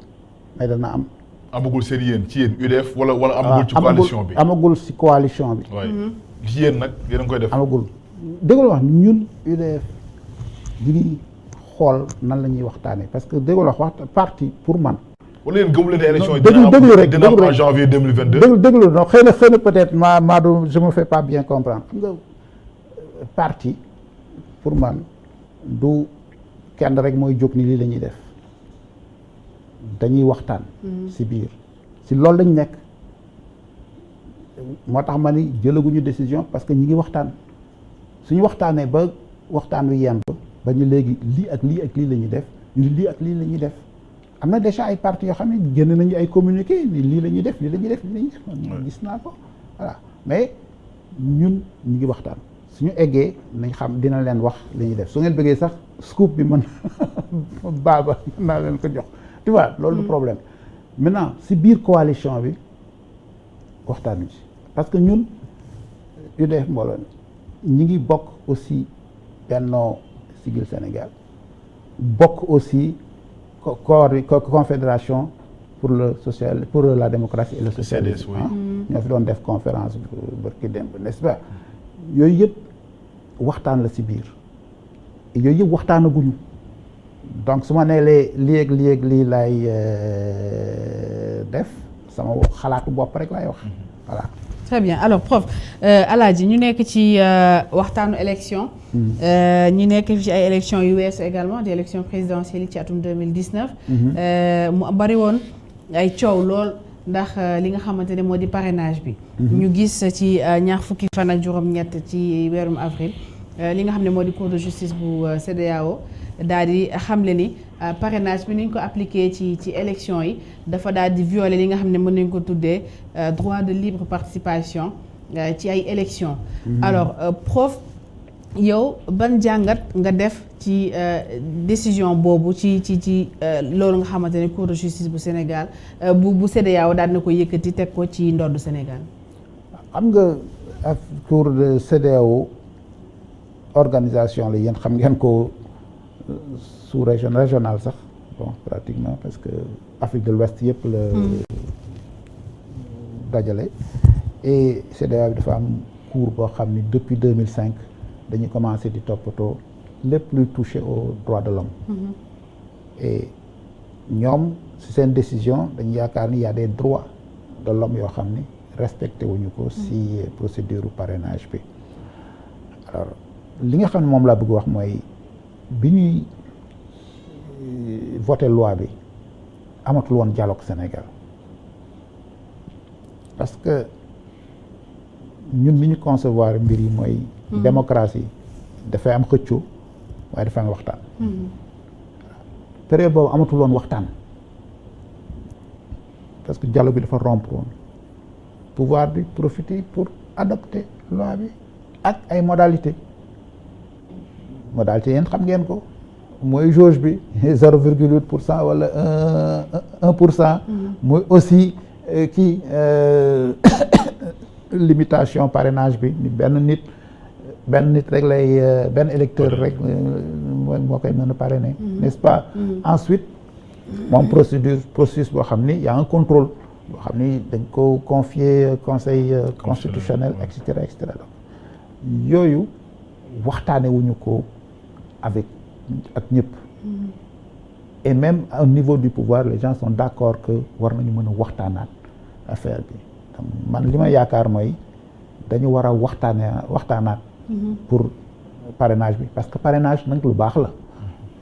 mais dana am. amagul seen yéen ci yéen UDF wala amagul ci coalition bi amagul ci coalition bi. waaye ci yéen nag yéen a ngi koy def. amagul dégg nga wax ñun UDF di ngi xool nan la ñuy waxtaanee parce que dégg nga wax parti pour man. wala yéen gëmu leen ne élection yi dina am en janvier 2022. déglu non xëy na peut-être maa du je me fais pas bien comprendre xam nga parti pour man du kenn rek mooy jóg ni lii la ñuy def dañuy waxtaan ci biir ci loolu lañ nekk moo tax ma ni jëlaguñu décision parce que ñi ngi waxtaan suñu waxtaanee ba waxtaan wi yemb ba ñu léegi lii ak lii ak lii la ñuy def ñu lii ak lii la ñuy def am na déjà ay partis yoo xam ne génn nañu ay communiqué ni lii la ñuy def lii la ñuy def lii la ñuy def gis naa ko voilà mais ñun ñu ngi waxtaan suñu eggee nañ xam dina leen wax li ñuy def su ngeen bëggee sax scoop bi mën baaba naa leen ko jox tu vois loolu du problème maintenant si biir coalition bi waxtaan ci parce que ñun UDF mbooloo ñi ngi bokk aussi Benno Siggil Sénégal bokk aussi confédération pour le social pour la démocratie et le socialisme ñoo fi doon def conférence barki démb n'est-ce pas yooyu yëpp waxtaan la ci biir yooyu yëpp waxtaanaguñu donc su ma nee lii ak lii lay def sama xalaatu bopp rek laay wax voilà. Très bien alors prof Alaaji ñu nekk ci waxtaanu élection ñu nekk ci ay élections yu weesu également di élection présidentielle ci atum 2019 mu bari woon ay coow lool ndax li nga xamante ne moo di parrainage bi ñu gis ci ñaar fukki fan ak juróom-ñett ci weerum avril li nga xam ne moo di cour de justice bu CEDEAO daal di xamle ni parrainage bi ni ñu ko appliqué ci élection yi dafa daal di violer li nga xam ne mën nañ ko tuddee droit de libre participation ci ay élections alors prof yow ban jàngat nga def ci décision boobu ci loolu nga xamante ne cour de justice bu Sénégal bu CEDEAO daal na ko yëkkati teg ko ci ndoddu Sénégal. xam nga ak cour de CEDEAO organisation la yéen xam ngeen ko sous régional sax bon pratiquement parce que Afrique de l'Ouest yëpp la dajale et CEDEAO bi dafa am cour boo xam ni depuis 2005 dañuy commencé di toppatoo lépp luy touché aux droits de l'homme et ñoom ci seen décision dañu yaakaar ni y a des droits de l'homme yoo xam ni respecté wuñu ko ci procédure parrainage bi alors li nga xam ne moom laa bëgg wax mooy bi ñuy voté loi bi amatul woon dialogue Sénégal parce que ñun li ñu concevoir mbir yi mooy démocratie dafay am xëccoo waaye dafay am waxtaan période boobu amatul woon waxtaan parce que dialogue bi dafa rompre woon pouvoir bi profiter pour adopter loi bi ak ay modalités yéen xam ngeen ko mooy jauge bi 0,8% wala 1%. mooy aussi kii limitation parrainage bi ni benn nit rek lay benn électeur rek moo koy mën a parrainer n'est-ce pas ensuite moom processus boo xam ni y a un contrôle boo xam ni dañ ko confier conseil constitutionnel et cetera donc yooyu waxtaane wuñu ko avec ak ñëpp et même au niveau du pouvoir les gens sont d'accord que war nañu mën a waxtaanaat affaire bi donc man li ma yaakaar mooy dañu war a waxtaanaat pour parrainage bi parce que parrainage nag lu baax la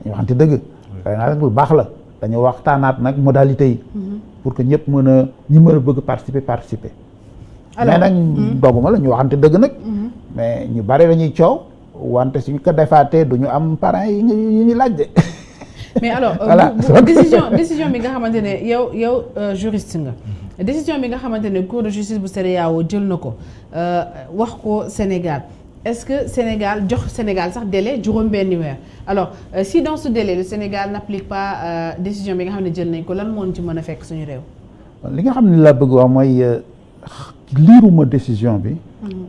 dañu waxante dëgg parrainage nag lu baax la dañu waxtaanaat nag modalité yi pour que ñëpp ñi mën a bëgg participer mais nag dooguma la ñu waxante dëgg nag mais ñu bari dañuy coow wante suñ ko defaatee du ñu am parrain yi ñu laaj de mais alors décision bi nga xamante ne yow juriste nga décision bi nga xamante ne cour de justice bu CEDEAO jël na ko wax ko Sénégal est-ce que jox Sénégal sax délai juróom-benni weer alors si dans ce délai le Sénégal n'applique pas décision bi nga xam ne jël nañ ko lan moo ci mën a fekk suñu réew. li nga xam ne la bëgg wax mooy liiruma décision bi.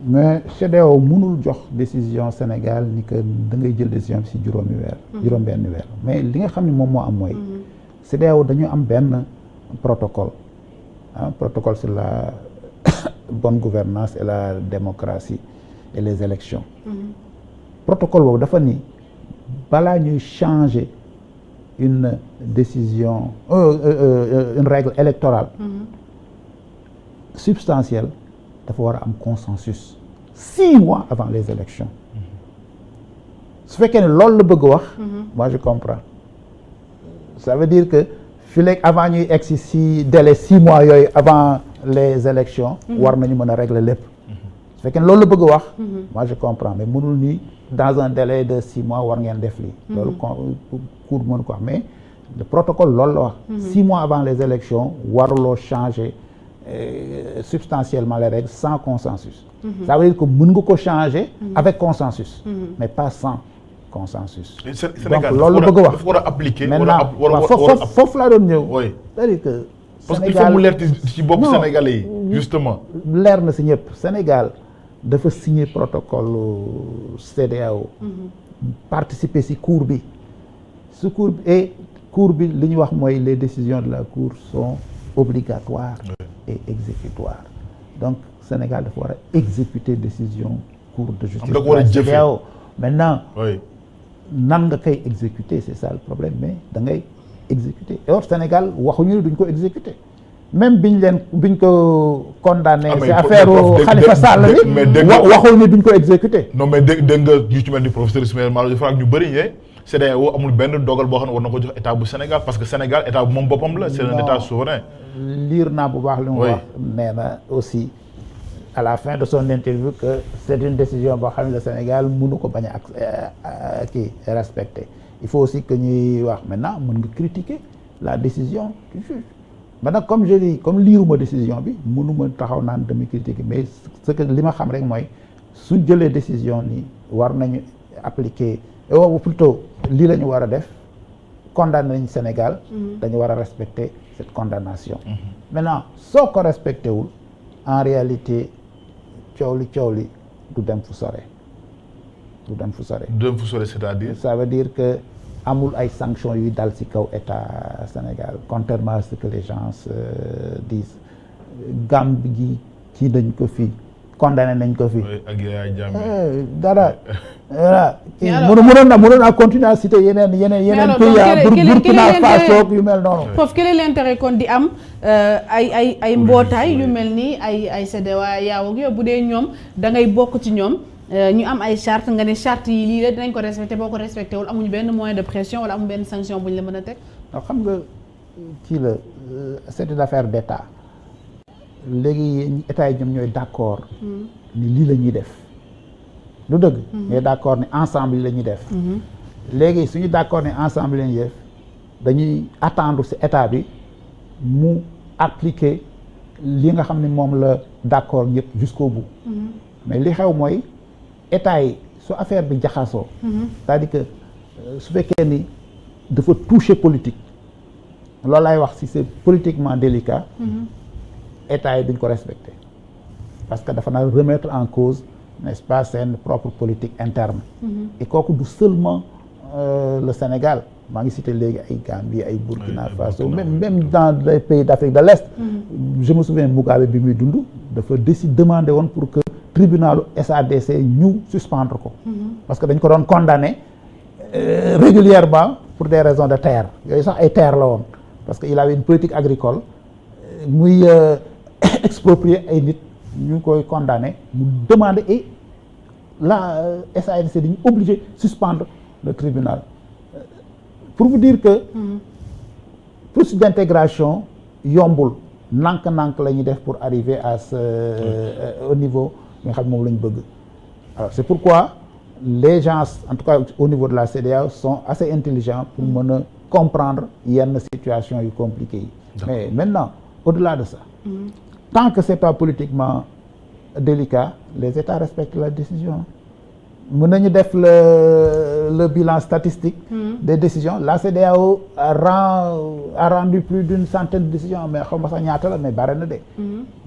mais CEDEAO mënul jox décision Sénégal ni que da ngay jël décision bi ci juróomi weer. juróom-benni weer mais li nga xam ne moom moo am mooy. CEDEAO dañu am benn protocole protocole sur la bonne gouvernance et la démocratie et les élections. protocole boobu dafa ni balaa ñuy changer une décision une règle électorale substantielle dafa war a am consensus 6 mois avant les élections su fekkee ne loolu la bëgg wax moi je comprends ça veut dire que fii léegi avant ñuy egsi si délai 6 mois yooyu avant les élections war nañu mën a régler lépp su fekkee ne loolu la bëgg wax moi je comprends mais mënul ni dans un délai de 6 mois war ngeen def lii loolu cour mënu ko wax mais le protocole loolu la wax 6 mois avant les élections waruloo changer substantiellement les règles sans consensus ça veut dire que mën nga ko changer avec consensus mais pas sans consensus donc loolu la bëgg a wax dafa war a appliquer maintenant foofu laa doon ñëw c'est-à-dire que parce que il faut mu leer ci bopp Sénégalais yi justement leer na si ñëpp Sénégal dafa signer protocole CEDEAO participer si cour bi si cour bi et cour bi li ñu wax mooy les décisions de la cour sont obligatoires et exécutoires donc Sénégal dafa war a exécuter décision cour de justice de la CEDEAO maintenant nan nga koy exécuter c'est ça le problème mais da ngay exécuter et or Sénégal waxuñu ne duñ ko exécuter même biñ ko condamné c'est affaire Khalifa Sall bi waxul ni duñ ko exécuter non mais dégg nga yu ci mel ni professeur Ismaïla Madior Fall ak ñu bëri ñee CEDEAO amul benn dogal boo xam ne war na ko jox état bu Sénégal parce que Sénégal état bu moom boppam la c'est un état souverain liir naa bu baax li mu wax nee na aussi à la fin de son interview que c'est une décision boo xam ne le Sénégal mënu ko bañ a kii respecter il faut aussi que ñuy wax maintenant mën nga critiquer la décision du juge maintenant comme je dis comme liiruma décision bi mënuma taxaw naan demi critiquer mais ce que li ma xam rek mooy suñ jëlee décision ni war nañu appliquer ou plutôt lii la ñu war a def condamné nañ Sénégal dañu war a respecter cette condamnation maintenant soo ko respecté wul en réalité coow li du dem fu sore c'est-à-dire ça veut dire que amul ay sanctions yuy dal ci kaw état Sénégal contrairement à ce que les gens disent Gambie gi kii dañ ko fi condamné nañ ko fi ak Yaya Jammeh dara voilà mënoon naa continuer à citer yeneen pays Burkina Faso yu mel noonu foofu quel est l'intérêt kon di am ay mbootaay yu mel ni ay CEDEAO ak yow bu dee ñoom da ngay bokk ci ñoom ñu am ay charte nga ne charte yi lii la dinañ ko respecté boo ko respecté wul amuñu benn moyen de pression wala amuñu benn sanction bu ñu la mën a teg xam nga kii la c'est une affaire d'état léegi état yi ñoom ñooy d'accord ni lii la ñuy def lu dëgg ñooy d'accord ni ensemble la ñuy def léegi suñu d'accord ni ensemble la ñuy def dañuy attendre ci état bi mu appliquer li nga xam ne moom la d'accord ñëpp jusqu'au bout mais li xew mooy état yi su affaire bi jaxasoo c'est-à-dire que su fekkee ni dafa toucher politique loolu lay wax si c'est politiquement délicat état yi duñ ko respecter parce que dafa na remettre en cause n'est-ce pas seen propre politique interne et kooku du seulement le Sénégal maa ngi cité léegi ay Gambie ay Burkina Faso même dans les pays d'Afrique de l'Est je me souviens Mugabe bi muy dund dafa demandé woon pour que tribunalu SADC ñu suspendre ko parce que dañ ko doon condamné régulièrement pour des raisons de terre yooyu sax ay terre la woon parce que il avait une politique agricole muy exproprier ay nit ñu koy condamné mu demander et la SADC dañu obligé suspendre le tribunal pour vous dire que processus d'intégration yombul nànk-nànk la ñuy def pour arriver à ce au niveau nga xam moom la ñu bëgg alors c'est pourquoi les gens en tout cas au niveau de la CEDEAO sont assez intelligents pour mën a comprendre yenn situation yu compliquées yi mais maintenant au-delà de ça tant que c'est pas politiquement délicat les États respectent la décision mën nañu def le bilan statistique des décisions la CEDEAO a rendu plus d'une centaine de décisions mais xaw ma sax ñaata la mais bare na de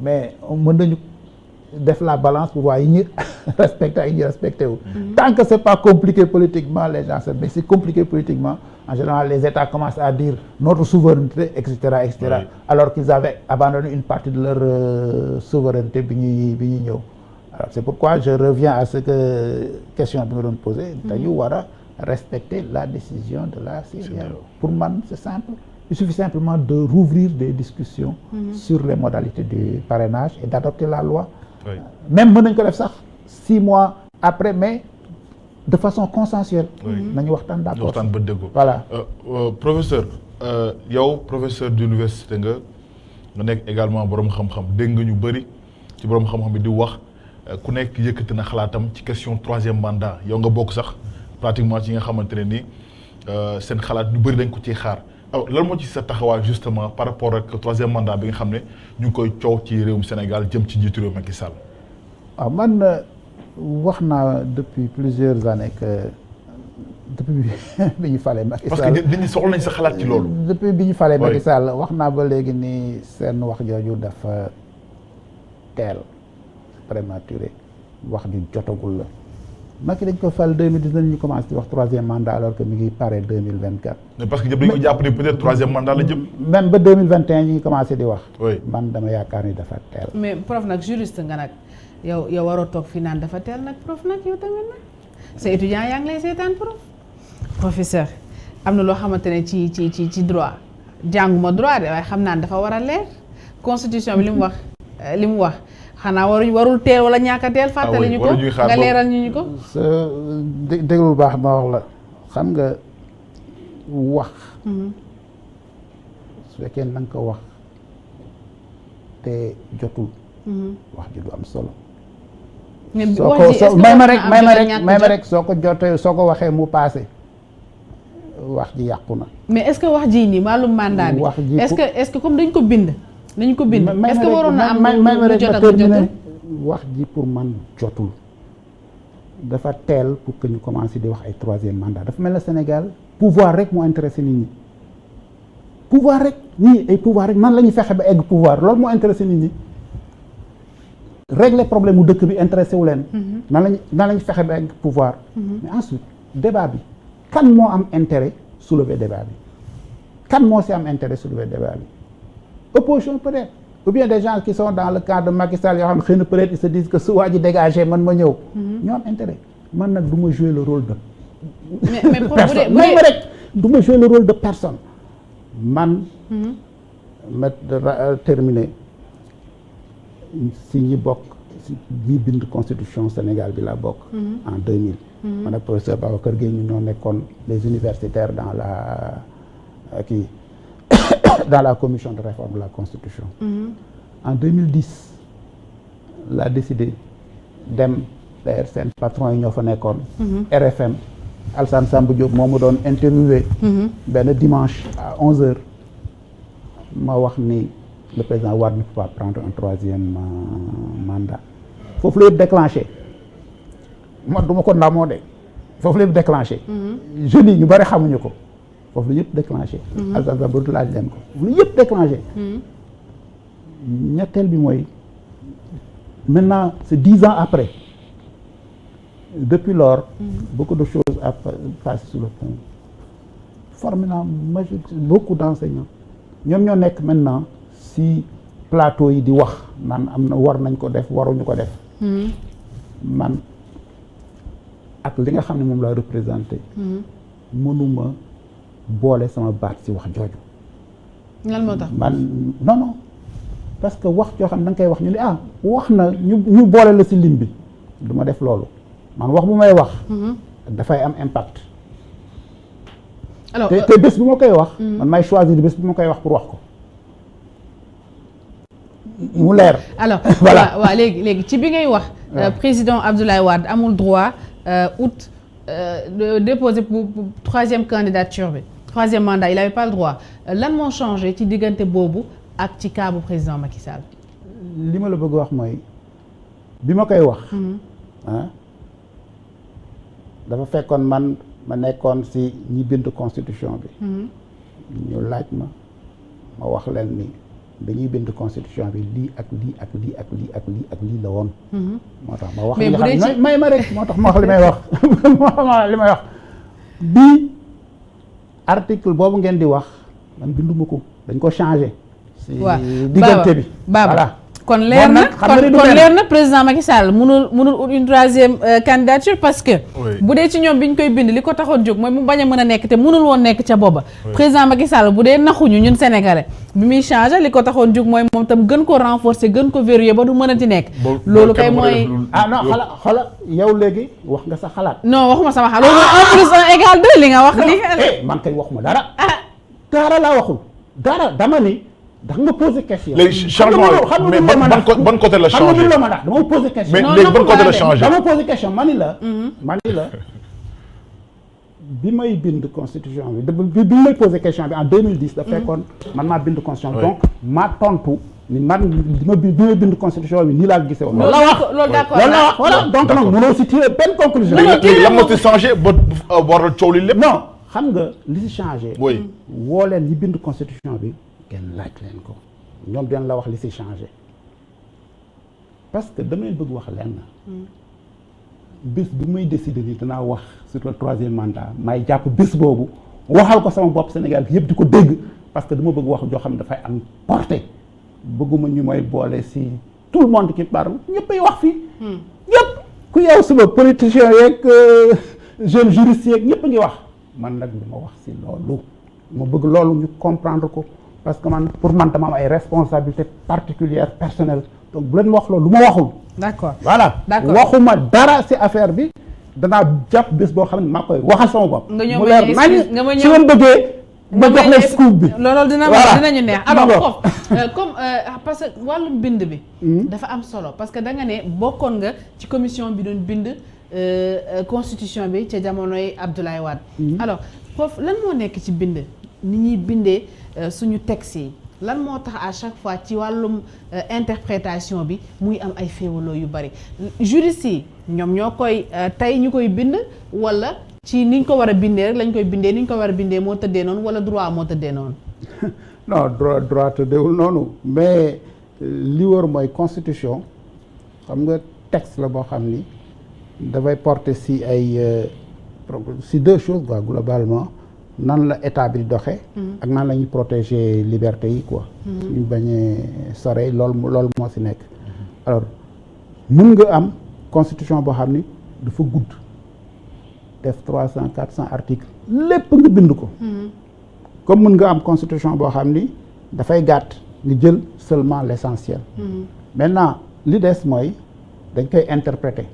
mais mën nañu def la balance pour voir yi ñu respecté ak yi ñu respecté wu tant que c'est pas compliqué politiquement les gens mais c'est compliqué politiquement en général les États commencent à dire notre souveraineté etc alors qu'ils avaient abandonné une partie de leur souveraineté bi ñuy ñëw alors c'est pourquoi je reviens à ce que question bi nga doon posé dañu war a respecter la décision de la CEDEAO pour man c'est simple il suffit simplement de rouvrir des discussions sur les modalités du parrainage et d'adopter la loi même mën nañ ko def sax 6 mois après mais de façon consensuelle. nañu waxtaan d'accord waxtaan ba déggoo. voilà professeur yow professeur d'université nga nekk également borom xam-xam dégg nga ñu bëri ci borom xam-xam bi di wax ku nekk yëkkati na xalaatam ci question troisième mandat yow nga bokk sax pratiquement ci nga xamante ne ni seen xalaat ñu bëri dañ ko ciy xaar. alors lan moo ci sa taxawaay justement par rapport ak troisième mandat bi nga xam ne ñu ngi koy coow ci réewum Sénégal jëm ci njiitu réew Macky Sall. waaw man wax naa depuis plusieurs années que depuis bi ñu falee Macky Sall. parce que nit ñi soxla nañ sa xalaat ci loolu. depuis bi ñu falee Macky Sall wax naa ba léegi ni seen wax jooju dafa teel prématuré wax ju jotagul la. Macky dañ ko fal 2019 ñu commencé di wax troisième mandat alors que mi ngi pare 2024. mais parce que ñëpp dañu ko jàpp ne peut-être troisième mandat la jëm. même ba 2021 ñu ngi commencé di wax. oui man dama yaakaar ni dafa teel. mais prof nag juriste nga nag yow waroo toog fii naan dafa teel nag prof nag yow tamit nag sa étudiant yaa ngi lay seetaan prof. professeur am na loo xamante ne ci droit jànguma droit de waaye xam naa ne dafa war a leer constitution bi li mu wax. xanaa warul teel wala ñàkk a teel fàttali ñu ko nga leeral ñu ko. déglu bu baax ma wax la xam nga wax. su fekkee na nga ko wax te jotul. wax ji du am solo. may ma rek soo ko jotee soo ko waxee mu paase wax ji yàqu na. mais est-ce que wax ji nii wàllum mandat bi. wax ji est-ce que comme dañ ko bind. nañu ko bind est-ce que waroon na am lu jot ak jotul wax ji pour man jotul dafa teel pour que ñu commencer di wax ay troisième mandat dafa mel ne Sénégal pouvoir rek moo intéressé nit ñi pouvoir rek ñii ay pouvoir rek nan la ñuy fexe ba egg pouvoir loolu moo intéressé nit ñi régler problème mu dëkk bi intéressé wu leen nan lañu fexe ba egg pouvoir mais ensuite débat bi kan moo am intérêt soulever débat bi kan moo si am intérêt soulever débat bi opposition peut-être ou bien des gens qui sont dans le cadre de Macky Sall yoo xam ne xëy na peut-être ils se disent que su waa ji dégagé man ma ñëw ñoo am intérêt man nag du ma jouer le rôle de personne may ma rek du ma jouer le rôle de personne man ma terminer si ñi bokk si ñi bind constitution Sénégal bi la bokk en 2000 man ak professeur Babacar Gueye ñu ñoo nekkoon les universitaires dans la commission de réforme de la Constitution. En 2010 la décidé dem d'ailleurs seen patron yi ñoo fa nekkoon. RFM Alassane Samba Diop moo ma doon interviewé. benn dimanche à 11h ma wax ni le président Wade ne peut pas prendre un troisième mandat foofu la yëpp déclenché man du ma ko ndamoo de foofu la yëpp déclenché. jeunes yi ñu bari xamuñu ko. foofu la yëpp déclenché. Alassane Samba Diop laaj leen ko foofu la yëpp déclenché. ñetteel bi mooy maintenant c'est 10 ans après depuis lors beaucoup de choses à passer sur le pont formé naa beaucoup d'enseignants ñoom ñoo nekk maintenant si plateau yi di wax naan am na war nañ ko def waruñu ko def man ak li nga xam ne moom laa représenté mënuma boole sama baat si wax jooju lan moo tax man non parce que wax joo xam ne da nga koy wax ñu ne wax na ñu boole la si lim bi du ma def loolu man wax bu may wax dafay am impact alors te bés bu ma koy wax man may choisir bés bu ma koy wax pour wax ko mu leer alors voilà waaw léegi ci bi ngay wax président Abdoulaye Wade amul droit août déposer pour troisième candidature bi troisième mandat il avait pas le droit lan moo changé ci diggante boobu ak ci cas bu président Macky Sall. li ma la bëgg wax mooy bi ma koy wax dafa fekkoon man ma nekkoon si ñi bind constitution bi ñu laaj ma wax leen ni dañuy bind constitution bi lii ak lii ak lii ak lii ak lii ak lii la woon moo tax ma wax li nga xam may ma rek moo tax ma wax li may wax li may wax bii article boobu ngeen di wax man binduma ko dañ ko changé si diggante bi Baba voilà kon leer na kon leer na président Macky Sall mënul ut une troisième candidature parce que bu dee ci ñoom bi ñu koy bind li ko taxoon jóg mooy mu bañ a mën a nekk te mënul woon nekk ca booba président Macky Sall bu dee naxuñu ñun sénégalais bi muy changé li ko taxoon jóg mooy moom tam gën ko renforcer gën ko verrouiller ba du mën a ci nekk loolu kay mooy non xala yow léegi wax nga sa xalaat non waxuma sama xalaat loolu 1 + 1 égale 2 li nga wax li man kay waxuma dara dara laa waxul dara dama ni ndax nga posé question. léegi changement mais ban côté la changé xam nga dama posé question. mais léegi ban côté la changé dama posé question mani la bi may bind constitution bi may posé question bi en 2010 da fekkoon man maa bind constitution donc maa tontu ni man bi may bind constitution bi nii laa gisee woon. loolu d'accord loolu la wax voilà donc nag mënoo si tirer benn conclusion. léegi lan moo ci changé ba waral coow li lépp. non xam nga li si changé. oui woo leen ñi bind constitution bi. kenn laaj leen ko ñoom dinañ la wax li si changé parce que dama leen bëgg wax lenn bés bi may décider ni danaa wax sur le 3e mandat may jàpp bés boobu waxal ko sama bopp Sénégal gi yëpp di ko dégg parce que dama bëgg wax joo xam ne dafay am portée bëgguma ñu mooy boole si tout le monde qui parle ñëppay wax fii ñëpp ku yow suba politicien yeeg jeune juriste yeeg ñëpp a ngi wax man nag dama wax si loolu ma bëgg loolu ñu comprendre ko parce que man pour man dama am ay responsabilités particulières personnelles donc bu leen wax loolu lu ma waxul. d'accord voilà waxuma dara ci affaire bi danaa jàpp bés boo xam ne maa koy waxal sama bopp. nga ñëw mu leer man su ngeen bëggee. ma jox leen scoop bi loolu dinañu neex. alors foofu comme parce que wàllum bind bi. dafa am solo parce que da nga ne bokkoon nga ci commission bi doon bind constitution bi ca jamonoy Abdoulaye Wade. alors foofu lan moo nekk ci bind ni ñuy bindee. suñu texte yi lan moo tax à chaque fois ci wàllum interprétation bi muy am ay féewaloo yu bari juriste yi ñoom ñoo koy tey ñu koy bind wala ci niñ ko war a bindee rek lañ koy bindee niñ ko war a bindee moo tëddee noonu wala droit moo tëddee noonu. non droit tëddeewul noonu mais li wër mooy constitution xam nga texte la boo xam ni dafay porter si ay si 2 choses quoi globalement. nan la état bi di doxee. ak nan la ñuy protéger liberté yi quoi. ñu bañee sore loolu moo ci nekk. alors mën nga am constitution boo xam ni dafa gudd def 300 400 articles lépp nga bind ko. comme mën nga am constitution boo xam ni dafay gàtt nga jël seulement l'essentiel. maintenant li des mooy dañ koy interpréter.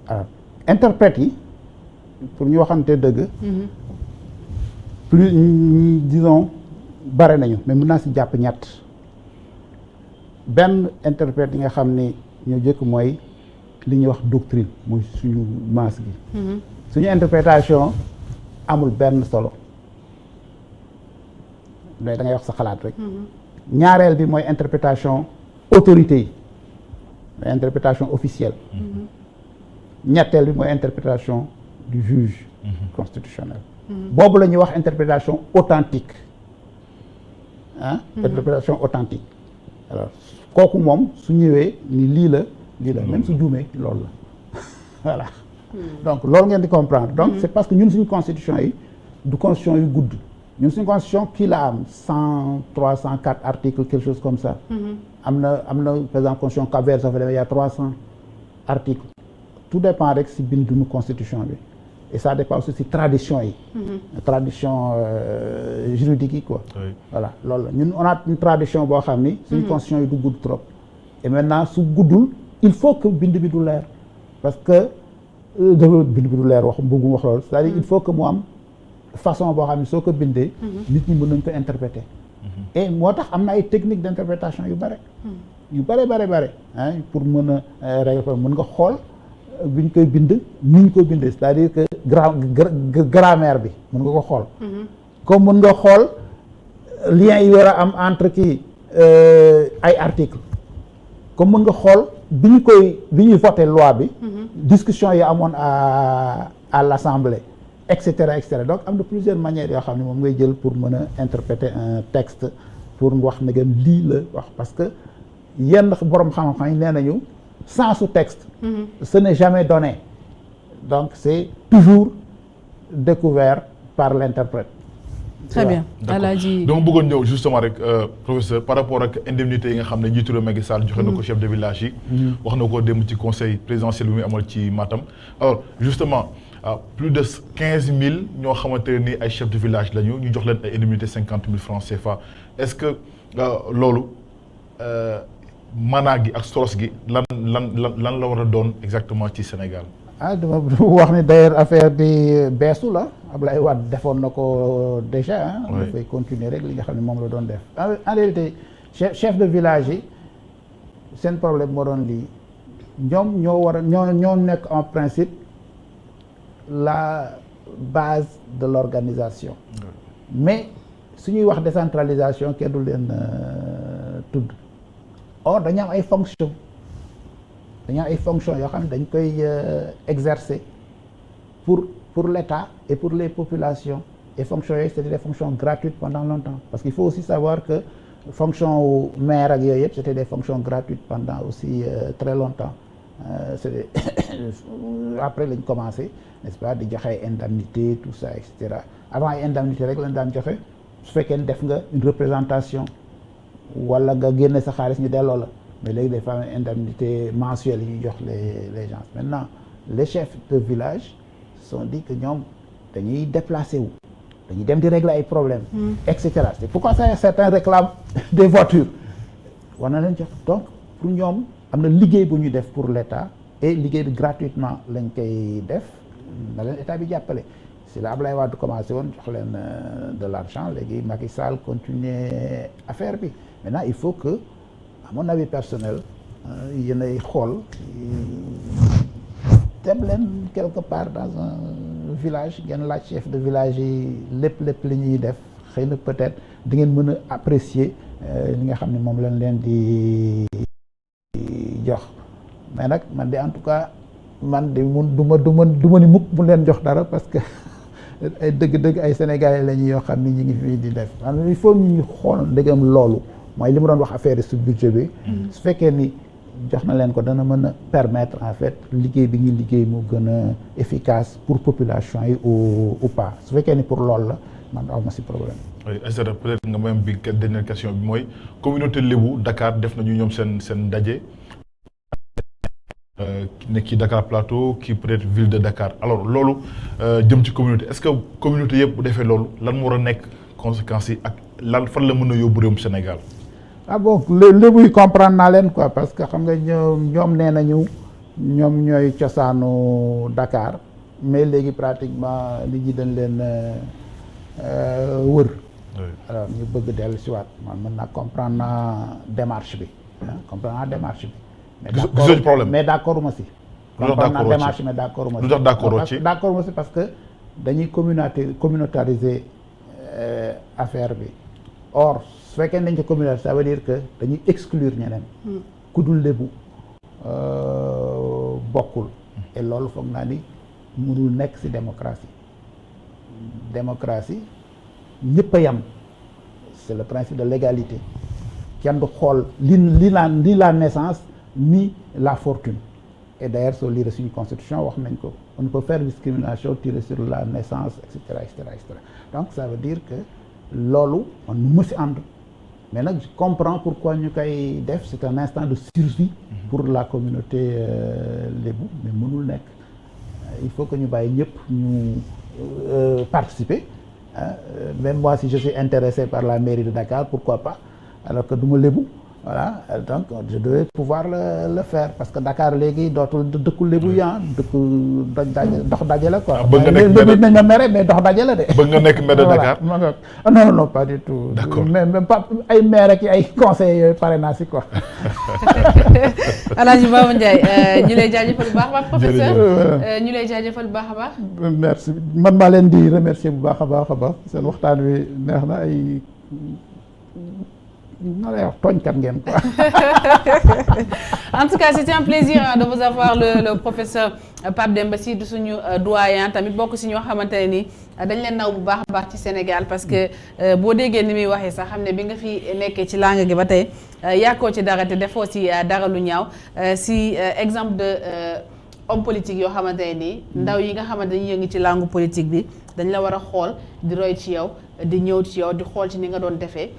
alors interprète yi pour ñu waxante dëgg. plus disons bare nañu mais mën naa si jàpp ñett benn interprète yi nga xam ni ñoo jëkk mooy li ñuy wax doctrine muy suñu maas gi suñu interprétation amul benn solo mais da ngay wax sa xalaat rek ñaareel bi mooy interprétation autorité yi mooy interprétation officielle ñetteel bi mooy interprétation du juge constitutionnel boobu la ñuy wax interprétation authentique interprétation authentique alors kooku moom su ñëwee ni lii la même su juumee loolu la voilà donc loolu ngeen di comprendre donc c'est parce que ñun suñu constitution yi du constitution yu gudd ñun suñu constitution kii la am 103 104 articles quelque chose comme ça am na par exemple constitution Cap-Vert soo fa demee y a 300 articles tout dépend rek si binduñu constitution bi et ça dépend aussi si tradition yi tradition juridique yi quoi voilà loolu la ñun on a une tradition boo xam ni suñu constitution yi du gudd trop et maintenant su guddul il faut que bind bi du leer parce que dafa bind bi du leer wax bëggum wax loolu c'est-à-dire il faut que mu am façon boo xam ne soo ko bindee nit ñi mën nañ ko interpréter et moo tax am na ay techniques d'interprétation yu bare pour mën a régler mën nga xool bi ñu koy bind ni ñu koy bindee c'est-à-dire que grammaire bi mën nga ko xool comme mën nga xool lien yi war a am entre kii ay articles comme mën nga xool bi ñuy voté loi bi discussion yi amoon à l'Assemblée et cetera donc am na plusieurs manières yoo xam ne moom ngay jël pour mën a interpréter un texte pour wax na ngeen lii la wax parce que yenn borom xam-xam yi nee nañu sensu texte ce n'est jamais donné donc c'est toujours découvert par l'interprète très bien Alaaji donc bëggoon ñëw justement rek professeur par rapport ak indemnité yi nga xam ne njiitu réew Macky Sall joxe na ko chef de village yi. wax na ko démb ci conseil présidentiel bi muy amal ci Matam. alors justement plus de 15 000 ñoo xamante ne ni ay chef de village lañu ñu jox leen ay indemnité 50 000 francs CFA est-ce que loolu maanaa gi ak solos gi lan la war a doon exactement ci Sénégal. dama wax ni d'ailleurs affaire bi beesu la Ablaye Wade defoon na ko déjà dafay continuer rek li nga xam ne moom la doon def en réalité chef de village yi seen problème moo doon lii ñoom ñoo nekk en principe la base de l'organisation mais suñuy wax décentralisation kenn du leen tudd or dañu am ay fonctions yoo xam ne dañ koy exercer pour l'État et pour les populations et fonctions yooyu c'était des fonctions gratuites pendant longtemps parce qu'il faut aussi savoir que fonction maire ak yooyu yëpp c'était des fonctions gratuites pendant aussi très longtemps c'était après lañ commencé n'est-ce pas di joxe ay indemnités tout ça et cetera avant ay indemnités rek lañ daan joxe su fekkee def nga une représentation wala nga génne sa xaalis ñu delloo la mais léegi des fois indemnité mensuelle yi ñuy jox les gens maintenant les chefs de village se sont dit que ñoom dañuy déplacer wu dañuy dem di régler ay problèmes et cetera c'est pourquoi certains réclament des voitures war na leen jox donc pour ñoom am na liggéey bu ñu def pour l'État et liggéey bi gratuitement lañ koy def na leen État bi jàppale si la Ablaye Wade commencé woon jox leen de l'argent léegi Macky Sall continuer affaire bi maintenant il faut que à mon avis personnel yéen ay xool dem leen quelque part dans un village ngeen laaj chef de village yi lépp li ñuy def xëy na peut-être di ngeen mën a apprécier li nga xam ne moom lañ leen di jox mais nag man de en tout cas man de du ma ni mukk mu leen jox dara parce que ay dëgg-dëgg ay sénégalais lañu yoo xam ni ñu ngi fii di def maanaam il faut ñu xool ndegam loolu mooy li mu doon wax affaire su budget bi su fekkee ni jox na leen ko dana mën a permettre en fait liggéey bi ñu liggéey mu gën a efficace pour population yi ou pas su fekkee ni pour loolu la man aw ma si problème. oui Aïssata peut-être nga même bi dernière question bi mooy communauté Lébu Dakar def nañu ñoom seen ndaje nekk ci Dakar Plateau kii peut-être ville de Dakar alors loolu jëm ci communauté est-ce que communauté yëpp bu defee loolu lan moo war a nekk conséquences yi ak lan fan la mën a yóbbu réewum Sénégal. bon lébu yi comprendre naa leen quoi parce que xam nga ñoom nee nañu ñoom ñooy cosaanu Dakar mais léegi pratiquement nit ñi dañ leen wër. alors ñu bëgg dellu si waat man mën naa comprendre naa démarche bi gisoo ci problème mais d'accord ma si. comprendre naa démarche mais d'accord ma si. lu tax d'accord ci d'accord ma si parce que dañuy communautariser affaire bi or su fekkee dañ ko communautaire ça veut dire que dañuy exclure ñeneen. ku dul lébu bokkul. et loolu foog naa ni mënul nekk ci démocratie ñëpp a yam c'est le principe de l'égalité kenn du xool li la naissance ni la fortune et d'ailleurs soo lire suñu constitution wax nañ ko on ne peut faire discrimination tirée sur la naissance et cetera donc ça veut dire que loolu man mu si ànd mais nag je comprends pourquoi ñu koy def c'est un instant de survie pour la communauté lébu mais mënul nekk il faut que ñu bàyyi ñëpp ñu participer même moi si je suis intéressé par la mairie de Dakar pourquoi pas alors que du ma lébu voilà donc je devais pouvoir le faire parce que Dakar léegi dootul dëkku lébu yaa dëkku dox daje la quoi. bëgg nga nekk léegi nañ ma mere mais dox daje la de. bëgg nga nekk maire de Dakar. non pas du tout. d'accord mais même pas ay maire ak ay conseils yooyu pare naa si quoi. Alaaji Baba Ndiaye ñu lay jaajëfal bu baax a baax professeur ñu lay jaajëfal bu baax a baax. merci man maa leen di remercier bu baax a baax seen waxtaan wi neex na ay. na lay wax tooñkat ngeen quoi. En tout cas c'était un plaisir de vous avoir le professeur Pape Demba Sy du suñu doyen tamit bokk si ñoo xamante ne ni dañ leen naw bu baax a baax ci Sénégal parce que boo déggee ni muy waxee sax xam ne bi nga fi nekkee ci langue gi ba tey yàkkoo ci dara te defoo si dara lu ñaaw si exemple de homme politique yoo xamante ne nii ndaw yi nga xamante dañuy yëngi ci langue politique bi dañ la war a xool di roy ci yow di ñëw ci yow di xool ci ni nga doon defee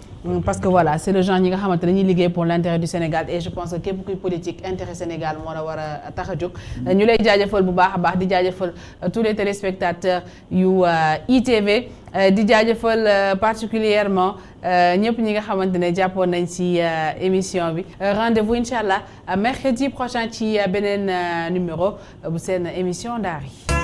parce que voilà c'est le genre ñi nga xamante ne dañuy liggéey pour l'intérêt du Sénégal et je pense que képp kuy politique intérêt Sénégal moo la war a tax a jóg ñu lay jaajëfal bu baax a baax di jaajëfal tous les téléspectateurs yu ITV di jaajëfal particulièrement ñëpp ñi nga xamante ne jàppoon nañ ci émission bi rendez-vous incha allah mercredi prochain ci beneen numéro bu seen émission Ndari